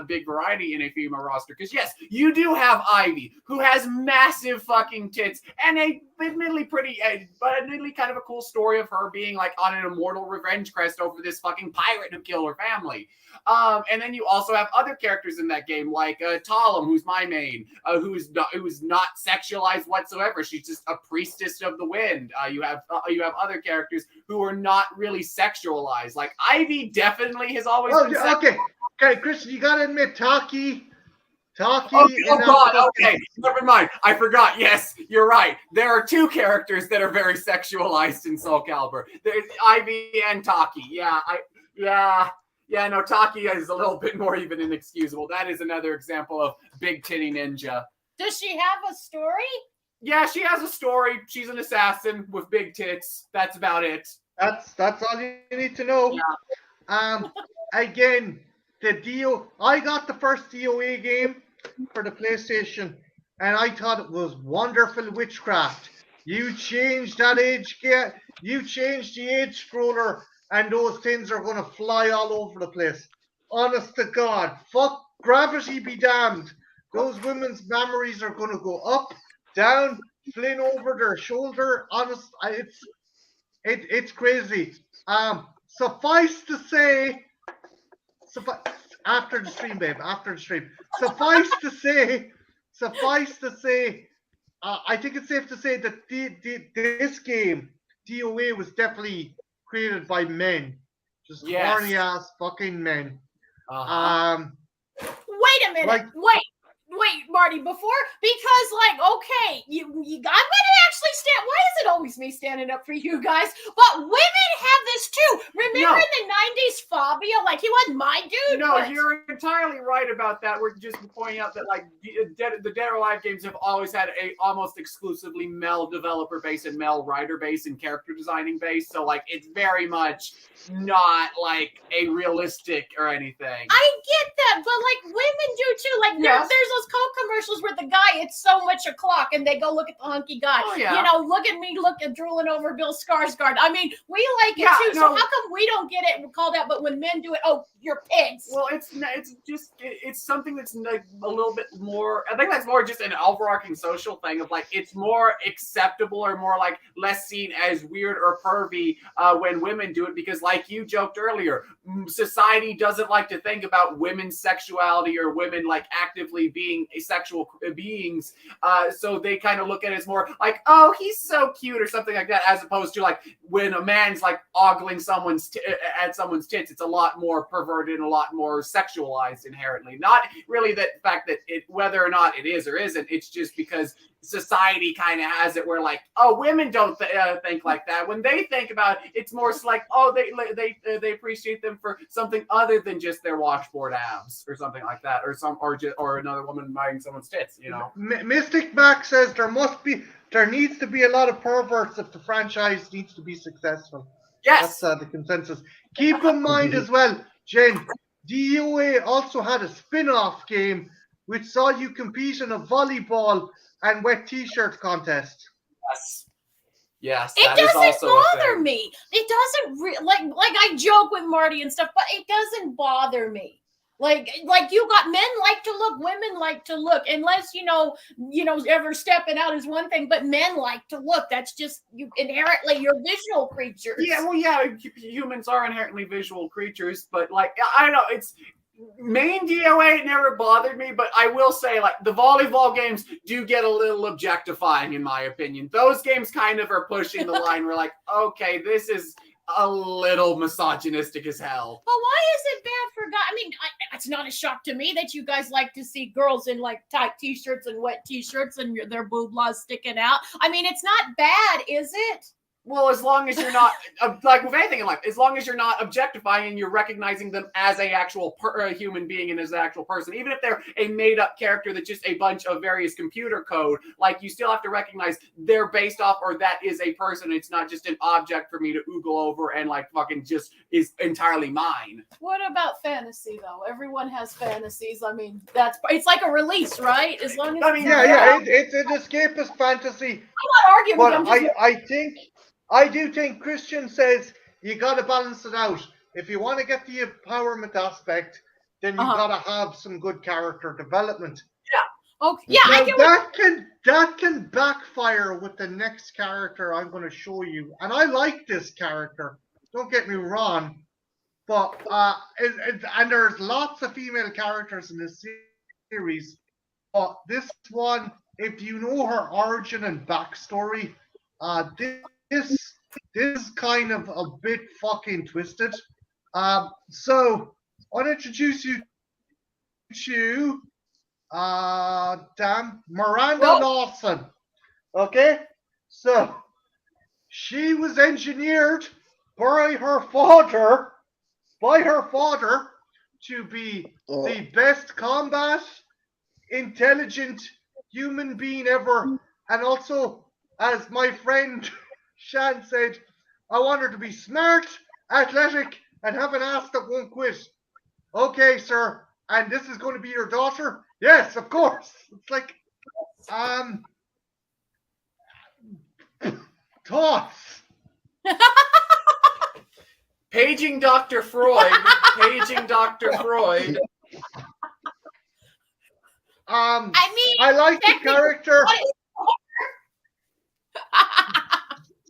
big variety in a female roster. Because yes, you do have Ivy, who has massive fucking tits and admittedly kind of a cool story of her being like on an immortal revenge quest over this fucking pirate who killed her family. And then you also have other characters in that game, like Talim, who's my main, who is not sexualized whatsoever. She's just a priestess of the wind. You have other characters who are not really sexualized. Like Ivy definitely has always been Okay, Christian, you gotta admit, Taki. Oh God, okay, never mind. I forgot. Yes, you're right. There are two characters that are very sexualized in Soul Calibur. There's Ivy and Taki. Yeah, no, Taki is a little bit more even inexcusable. That is another example of big titty ninja. Does she have a story? Yeah, she has a story. She's an assassin with big tits. That's about it. That's all you need to know. Yeah. Again, I got the first DOA game for the PlayStation, and I thought it was wonderful witchcraft. You change that you change the age scroller, and those things are gonna fly all over the place. Honest to God, fuck gravity be damned. Those women's memories are gonna go up, down, fling over their shoulder. It's crazy. Suffice to say, after the stream, babe. After the stream. Suffice to say. I think it's safe to say that this game, DOA, was definitely created by men, just horny ass fucking men. Wait a minute. Wait, Marty, because okay, I'm gonna actually stand. Why is it always me standing up for you guys? But women have this too. Remember in the 90s, Fabio? Like, he wasn't my dude. No, you're entirely right about that. We're just pointing out that the Dead or Alive games have always had a almost exclusively male developer base and male writer base and character designing base. So it's very much not a realistic or anything. I get that, but women do too. There's those Coke commercials where the guy, it's so much o'clock, and they go look at the hunky guy. Oh, yeah. Look at me, drooling over Bill Skarsgård. I mean, we like it too. No. So how come we don't get it called out, but when men do it, oh, you're pigs? Well, it's something that's a little bit more. I think that's more just an overarching social thing of it's more acceptable or more less seen as weird or pervy when women do it, because you joked earlier, society doesn't like to think about women's sexuality or women actively being asexual beings, so they kind of look at it as more oh, he's so cute or something like that, as opposed to when a man's ogling at someone's tits, it's a lot more perverted and a lot more sexualized inherently. Not really the fact that whether or not it is or isn't, it's just because society kind of has it where oh, women don't think like that. When they think about it, it's more oh, they appreciate them for something other than just their washboard abs or something like that, or another woman admiring someone's tits. Mystic Mac says there needs to be a lot of perverts if the franchise needs to be successful. Yes, that's the consensus. Keep in mind as well, Jen, DOA also had a spin-off game which saw you compete in a volleyball and wet t-shirt contest. Yes. It doesn't bother me. It doesn't I joke with Marty and stuff, but it doesn't bother me. You got men like to look, women like to look, unless ever stepping out is one thing, but men like to look. That's just inherently you're visual creatures. Yeah, well, yeah, humans are inherently visual creatures, but I don't know, it's main DOA never bothered me, but I will say the volleyball games do get a little objectifying in my opinion. Those games kind of are pushing the line. We're okay, this is a little misogynistic as hell. But why is it bad for guys? I mean, it's not a shock to me that you guys like to see girls in tight t-shirts and wet t-shirts and their booblas sticking out. I mean, it's not bad, is it? Well, as long as you're not, with anything in life, as long as you're not objectifying and you're recognizing them as a actual human being and as an actual person, even if they're a made-up character that's just a bunch of various computer code, you still have to recognize they're based off, or that is a person. It's not just an object for me to oogle over and fucking just is entirely mine. What about fantasy though? Everyone has fantasies. I mean, it's like a release, right? As long as it's an escapist fantasy. I'm not arguing. But I do think Christian says you got to balance it out. If you want to get the empowerment aspect, then you got to have some good character development. Yeah. Okay. Yeah. Now, that can backfire with the next character I'm going to show you, and I like this character. Don't get me wrong, but and there's lots of female characters in this series. But this one, if you know her origin and backstory, this is kind of a bit fucking twisted. So I'll introduce you to Miranda Lawson. Okay? So she was engineered by her father by her father to be the best combat, intelligent human being ever. And also, as my friend Shan said, I want her to be smart, athletic, and have an ass that won't quit. Okay, sir. And this is going to be your daughter? Yes, of course. It's like, thoughts. Paging Dr. Freud. Paging Dr. Freud. I mean, I like the character.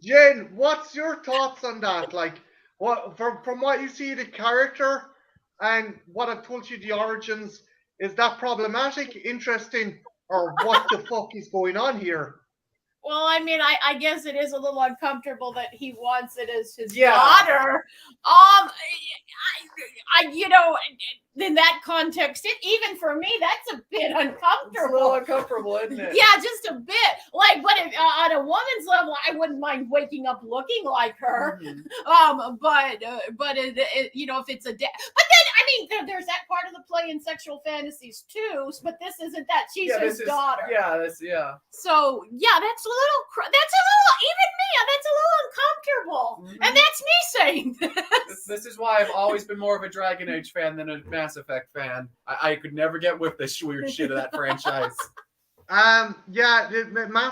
Jen, what's your thoughts on that? Like, what from what you see the character and what I've told you the origins, is that problematic, interesting, or what the fuck is going on here? Well, I mean, I guess it is a little uncomfortable that he wants it as his daughter. In that context, even for me, that's a bit uncomfortable. It's a little uncomfortable, isn't it? Yeah, just a bit. Like, but if, on a woman's level, I wouldn't mind waking up looking like her. Mm-hmm. But if it's a but then I mean, there's that part of the play in sexual fantasies too. But this isn't that. She's his daughter. So yeah, that's a little. Even me. That's a little uncomfortable, and that's me saying this. This is why I've always been more of a Dragon Age fan than a Mass Effect fan. I could never get with this weird shit of that franchise. Mass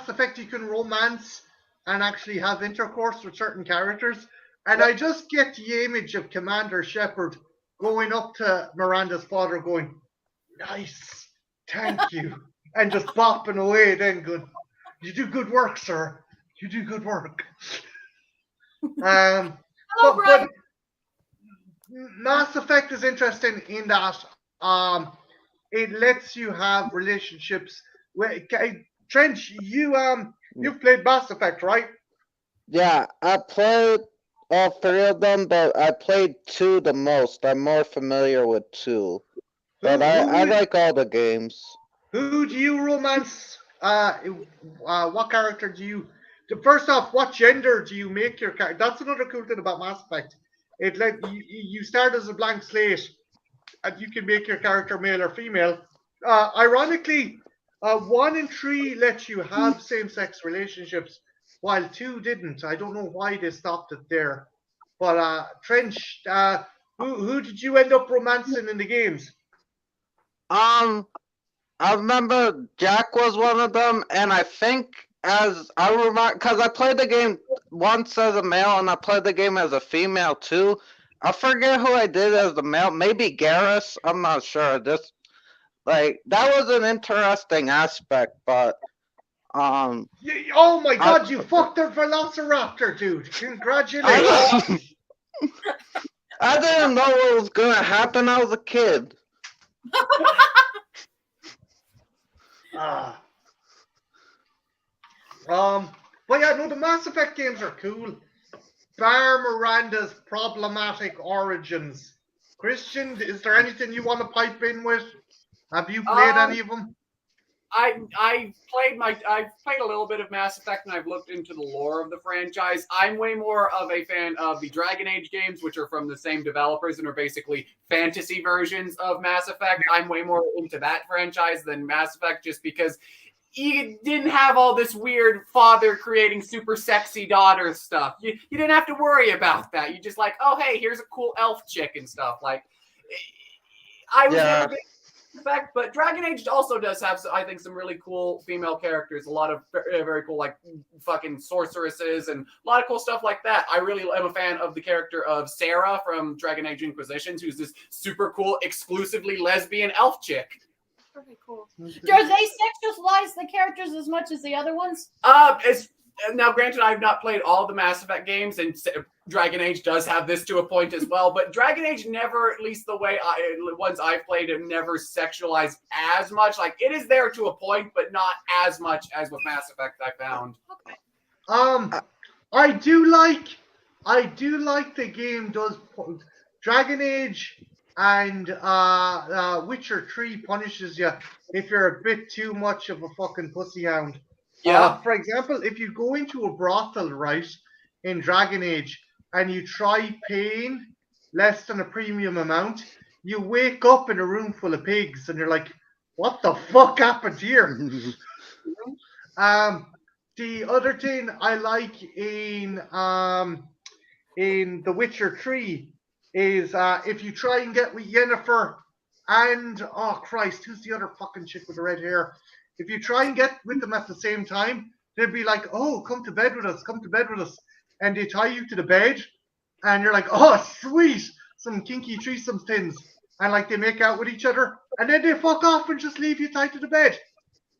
Effect, you can romance and actually have intercourse with certain characters. And I just get the image of Commander Shepard going up to Miranda's father going, nice, thank you. And just bopping away then going, you do good work, sir. You do good work. Hello, but Mass Effect is interesting in that it lets you have relationships. Trench, you've played Mass Effect, right? Yeah, I played all three of them, but I played 2 the most. I'm more familiar with 2. But I like all the games. Who do you romance? What character do you... First off, what gender do you make your character? That's another cool thing about Mass Effect. It let you start as a blank slate, and you can make your character male or female. Ironically, 1 and 3 let you have same-sex relationships, while 2 didn't. I don't know why they stopped it there. But Trench, who did you end up romancing in the games? I remember Jack was one of them, and I think because I played the game once as a male and I played the game as a female too. I forget who I did as the male, maybe Garrus. I'm not sure. That was an interesting aspect, but oh my god, you fucked a velociraptor, dude! Congratulations! I didn't know what was gonna happen. I was a kid. But yeah, no, the Mass Effect games are cool. Bar Miranda's problematic origins. Christian, is there anything you want to pipe in with? Have you played any of them? I've played a little bit of Mass Effect and I've looked into the lore of the franchise. I'm way more of a fan of the Dragon Age games, which are from the same developers and are basically fantasy versions of Mass Effect. I'm way more into that franchise than Mass Effect just because you didn't have all this weird father creating super sexy daughter stuff. You didn't have to worry about that. You just like, oh, hey, here's a cool elf chick and stuff. Like, I was never big Effect, but Dragon Age also does have, I think, some really cool female characters. A lot of very cool, like, fucking sorceresses and a lot of cool stuff like that. I really am a fan of the character of Sarah from Dragon Age Inquisitions, who's this super cool, exclusively lesbian elf chick. Pretty cool. Do they sexualize the characters as much as the other ones? Now, granted, I've not played all the Mass Effect games, and Dragon Age does have this to a point as well, but Dragon Age never, at least the way ones I've played, have never sexualized as much. Like, it is there to a point, but not as much as with Mass Effect, I found. Okay. I do like the game does... Dragon Age and Witcher 3 punishes you if you're a bit too much of a fucking pussy hound. Yeah. For example, if you go into a brothel, right, in Dragon Age, and you try paying less than a premium amount, you wake up in a room full of pigs and you're like, what the fuck happened here? The other thing I like in The Witcher 3 is if you try and get with Yennefer and oh Christ, who's the other fucking chick with the red hair? If you try and get with them at the same time, they'd be like, "Oh, come to bed with us, come to bed with us," and they tie you to the bed, and you're like, "Oh, sweet, some kinky threesome things," and like they make out with each other, and then they fuck off and just leave you tied to the bed,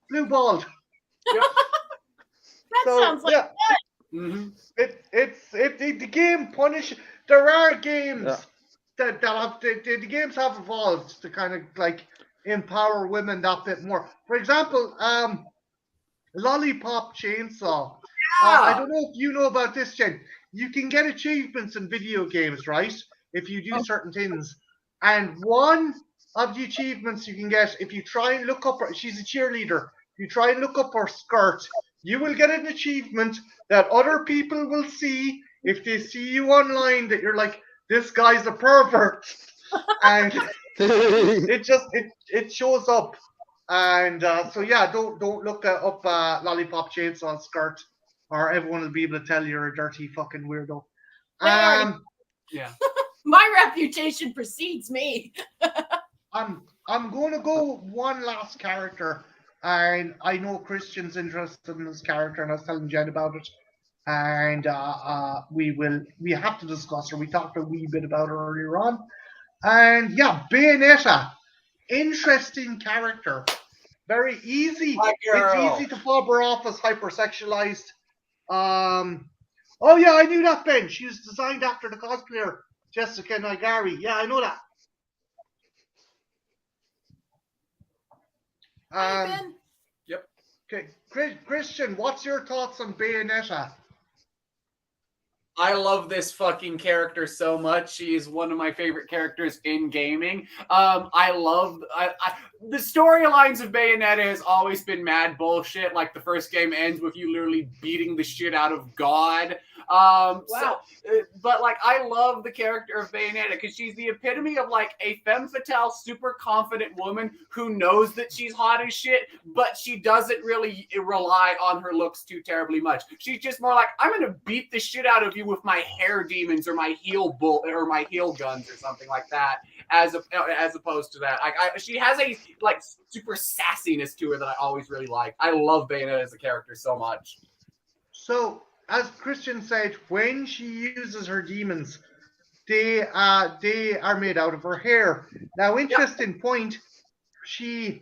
blue balled. Yep. That sounds like yeah. Mm-hmm. The game punish. There are games Yeah. that have the games have evolved to kind of like empower women that bit more. For example, Lollipop Chainsaw. I don't know if you know about this, Jen. You can get achievements in video games, right? If you do certain things, and one of the achievements you can get if you try and look up her, she's a cheerleader. You try and look up her skirt, you will get an achievement that other people will see if they see you online that you're like, this guy's a pervert. And it shows up. And so yeah, don't look up Lollipop Chainsaw skirt or everyone will be able to tell you're a dirty fucking weirdo. Yeah. my reputation precedes me. I'm going to go one last character, and I know Christian's interested in this character, and I was telling Jen about it, and we have to discuss her. We talked a wee bit about her earlier on, and yeah, Bayonetta, interesting character, very easy. My girl. It's easy to fob her off as hypersexualized. Oh yeah, I knew that, Ben. She was designed after the cosplayer Jessica Nigari. Yeah, I know that. Hi, Ben. Okay, Christian, what's your thoughts on Bayonetta? I love this fucking character so much. She is one of my favorite characters in gaming. I love the storylines of Bayonetta has always been mad bullshit. Like the first game ends with you literally beating the shit out of God. Wow. But like I love the character of Bayonetta because she's the epitome of like a femme fatale, super confident woman who knows that she's hot as shit, but she doesn't really rely on her looks too terribly much. She's just more like, I'm gonna beat the shit out of you with my hair demons or my heel or my heel guns or something like that. As opposed to that, she has a like super sassiness to her that I always really like. I love Bayonetta as a character so much. So, as Christian said, when she uses her demons, they are made out of her hair. Now, interesting point. She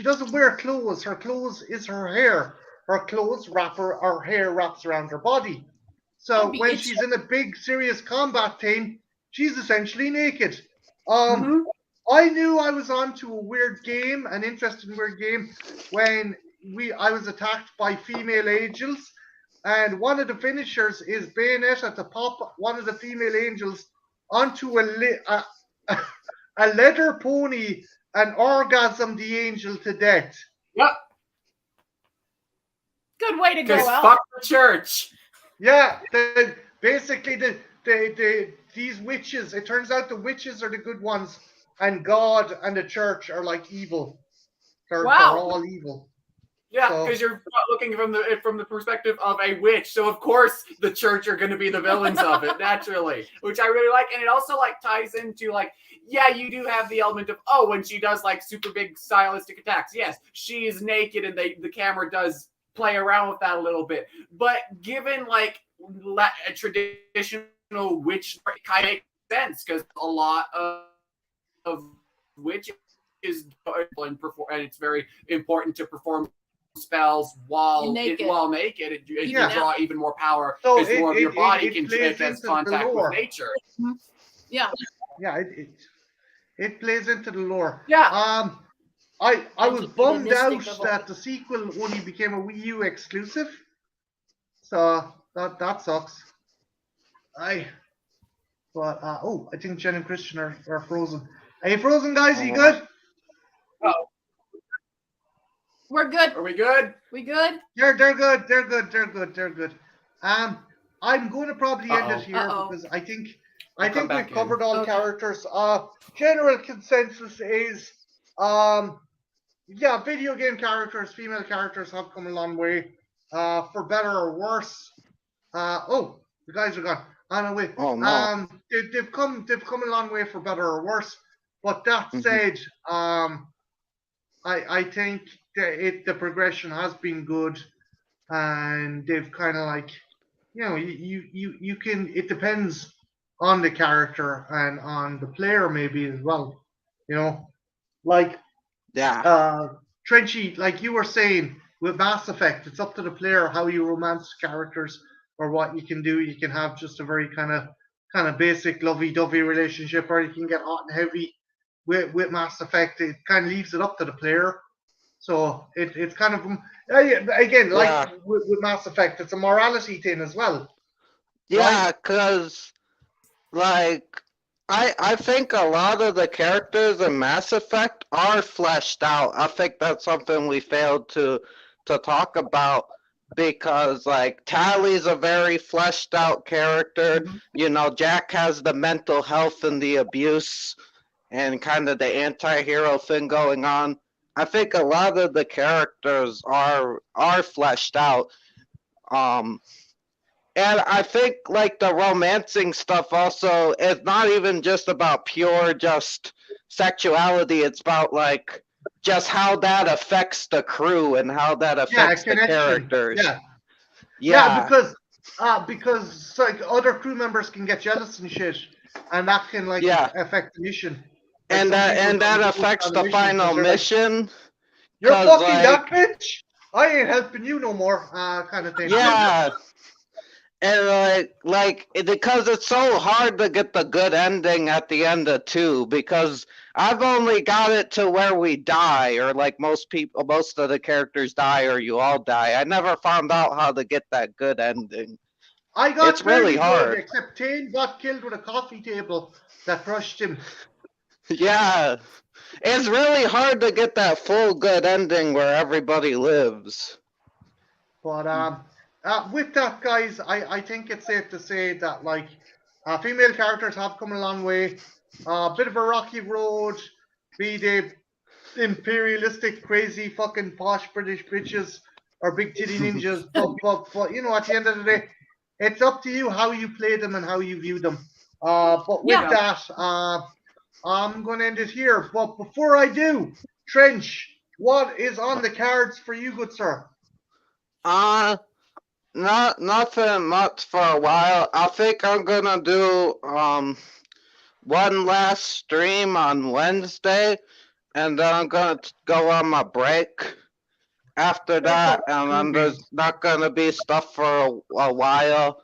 doesn't wear clothes. Her clothes is her hair. Her clothes her hair wraps around her body. So when she's in a big serious combat thing, she's essentially naked. I knew I was onto a weird game, an interesting weird game, when I was attacked by female angels, and one of the finishers is Bayonetta to pop one of the female angels onto a leather pony and orgasm the angel to death. Yep. Good way to go Because out. fuck the church. Yeah, basically these witches. It turns out the witches are the good ones, and God and the church are like evil. They're all evil. Yeah, because you're looking from the perspective of a witch, so of course the church are going to be the villains of it naturally, which I really like, and it also like ties into like, yeah, you do have the element of when she does like super big stylistic attacks. Yes, she is naked, and the camera does play around with that a little bit, but given like a traditional witch, it kind of makes sense because a lot of witches and it's very important to perform spells while naked. You draw even more power because more of your body can has contact with nature. Yeah. Yeah, it plays into the lore. Yeah. I was bummed out that the sequel only became a Wii U exclusive. So that sucks. I think Jen and Christian are frozen. Are you frozen, guys? Are you good? Oh. We're good. Are we good? We good? They're good. They're good. I'm going to probably end it here because I think I come think back we've in. covered all Okay. characters. General consensus is, yeah, video game characters, female characters have come a long way, for better or worse. Oh, the guys are gone. On the way. Oh no. They've come a long way for better or worse. But that Mhm. said, I think the progression has been good, and they've kind of like, you can, it depends on the character and on the player maybe as well, like Yeah. Trenchy, like you were saying with Mass Effect, it's up to the player how you romance characters or what you can do. You can have just a very kind of basic lovey-dovey relationship, or you can get hot and heavy with Mass Effect. It kind of leaves it up to the player. So it's kind of, again, like Yeah. with Mass Effect, it's a morality thing as well, Yeah, right? because like I think a lot of the characters in Mass Effect are fleshed out. I think that's something we failed to talk about because like Tally's a very fleshed out character. Mhm. You know, Jack has the mental health and the abuse and kind of the anti-hero thing going on. I think a lot of the characters are fleshed out. Um and I think like the romancing stuff also is not even just about pure just sexuality. It's about like just how that affects the crew and how that Yeah, affects the connection. characters. Yeah, Yeah. because like other crew members can get jealous and shit, and that can like Yeah. affect the mission. Like And some that people and that don't do it affects on the the mission because final they're like, mission. "You're Cause fucking that like bitch. I ain't helping you no more." Kind of thing. yeah. And because it's so hard to get the good ending at the end of 2 because I've only got it to where we die or like most of the characters die or you all die. I never found out how to get that good ending. I It's got really fairly good, hard. except Tane got killed with a coffee table that crushed him. Yeah. It's really hard to get that full good ending where everybody lives. But with that, guys, I think it's safe to say that like female characters have come a long way. A bit of a rocky road, be they imperialistic, crazy, fucking posh British bitches or big titty ninjas. But at the end of the day, it's up to you how you play them and how you view them. But with Yeah. that, I'm going to end it here. But before I do, Trench, what is on the cards for you, good sir? Nothing much for a while. I think I'm gonna do one last stream on Wednesday, and then I'm gonna go on my break after that, and then Groovy. there's not gonna be stuff for a while.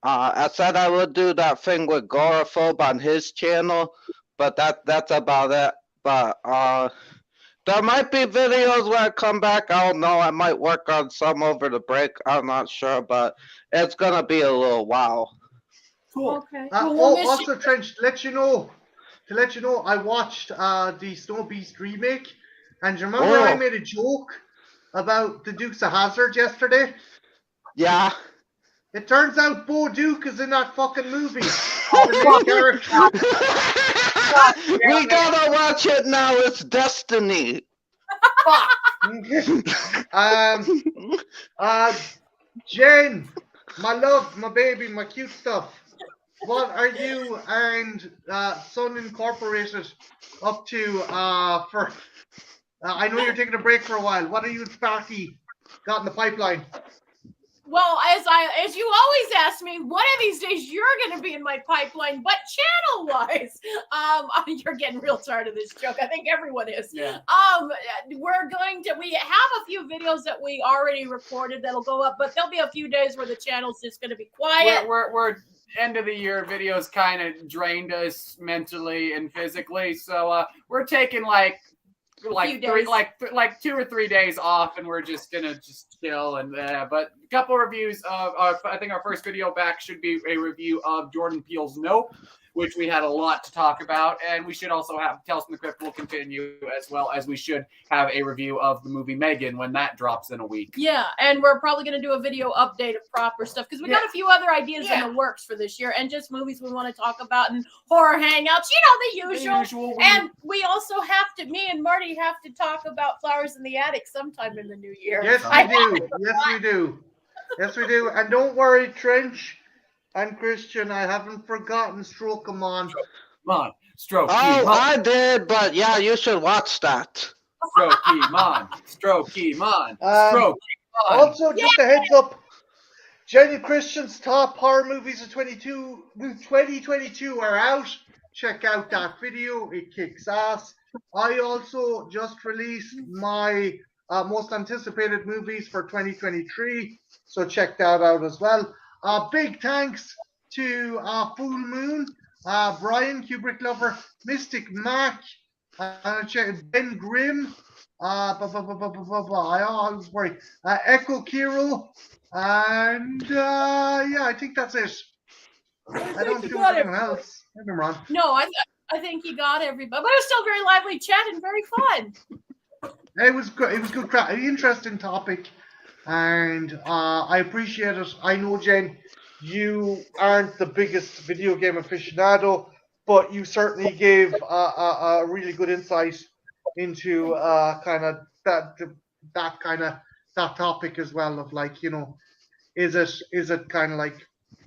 I said I would do that thing with Goraphobe on his channel, but that's about it. But there might be videos where I come back. I don't know. I might work on some over the break. I'm not sure, but it's gonna be a little while. Cool. Okay. Well, we'll miss you. Also, Trench, to let you know, I watched the Snow Beast remake, and do you remember I Oh. made a joke about the Dukes of Hazzard yesterday? Yeah. It turns out Bo Duke is in that fucking movie. The main character. We gotta watch it now. It's Destiny. Jen, my love, my baby, my cute stuff. What are you and Sun Incorporated up to for? I know you're taking a break for a while. What are you and Sparky got in the pipeline? Well, as you always ask me, one of these days you're going to be in my pipeline, but channel-wise, you're getting real tired of this joke. I think everyone is. Yeah. We have a few videos that we already recorded that'll go up, but there'll be a few days where the channel's just going to be quiet. We're end of the year videos kind of drained us mentally and physically, so we're taking like 2 or 3 days off, and we're just gonna chill and but couple reviews of. I think our first video back should be a review of Jordan Peele's Nope, which we had a lot to talk about, and we should also have Tales from the Crypt will continue, as well as we should have a review of the movie Megan when that drops in a week. Yeah, and we're probably going to do a video update of proper stuff because we got a few other ideas in the works for this year, and just movies we want to talk about and horror hangouts, you know, the usual. And we also have to, me and Marty have to talk about Flowers in the Attic sometime in the new year. Yes, we do. Yes, we do. Yes, we do. And don't worry, Trench and Christian, I haven't forgotten Stroke-a-mon. Stroke-a-mon. Stroke-a-mon. I did, but yeah, you should watch that. Stroke-a-mon. Stroke-a-mon. Stroke-a-mon. Also, just a heads up, Jenny Christian's top horror movies of 2022 are out. Check out that video. It kicks ass. I also just released my most anticipated movies for 2023, so check that out as well. Big thanks to Full Moon, Brian, Kubrick Lover, Mystic Mac, Ben Grimm, I was worried, Echo Kiro, and yeah, I think that's it. I don't do anything else. Maybe I'm wrong. No, I think he got everybody, but it was still very lively chat and very fun. It was good. It was good. Interesting topic. And I appreciate it. I know, Jen, you aren't the biggest video game aficionado, but you certainly gave a really good insight into kind of that topic as well. Of like, you know, is it kind of like,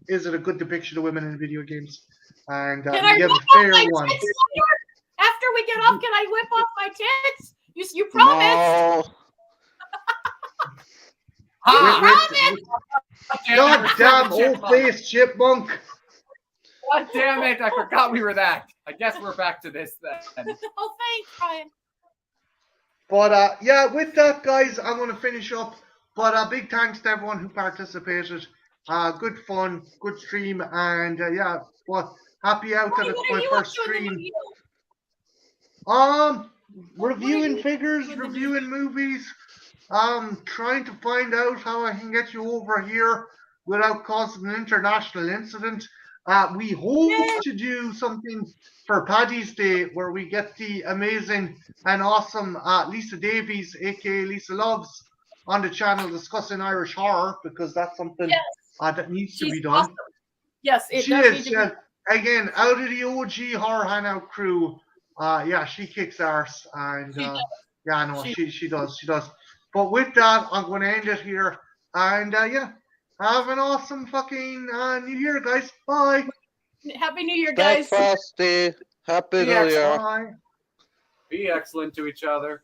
is it a good depiction of women in video games? And can I give whip a fair off my one. tits later? After we get off, can I whip off my tits? You promised. No. God damn old-faced chipmunk. God damn it, I forgot we were that. I guess we're back to this then. Oh, thanks, Brian. But yeah, with that, guys, I'm going to finish up. But big thanks to everyone who participated. Good fun, good stream, and yeah, well, happy out that it's my first stream. Reviewing figures, reviewing movies. Trying to find out how I can get you over here without causing an international incident. We hope to do something for Paddy's Day where we get the amazing and awesome Lisa Davies, aka Lisa Loves, on the channel discussing Irish horror, because that's something that needs to be done. Awesome. Yes, it she does is. need to be. Again, out of the OG horror hangout crew, yeah, she kicks arse, and yeah, no, she does. But with that, I'm going to end it here, and yeah, have an awesome fucking New Year, guys. Bye. Happy New Year, guys. Stay frosty. Happy New Year. Bye. Be excellent to each other.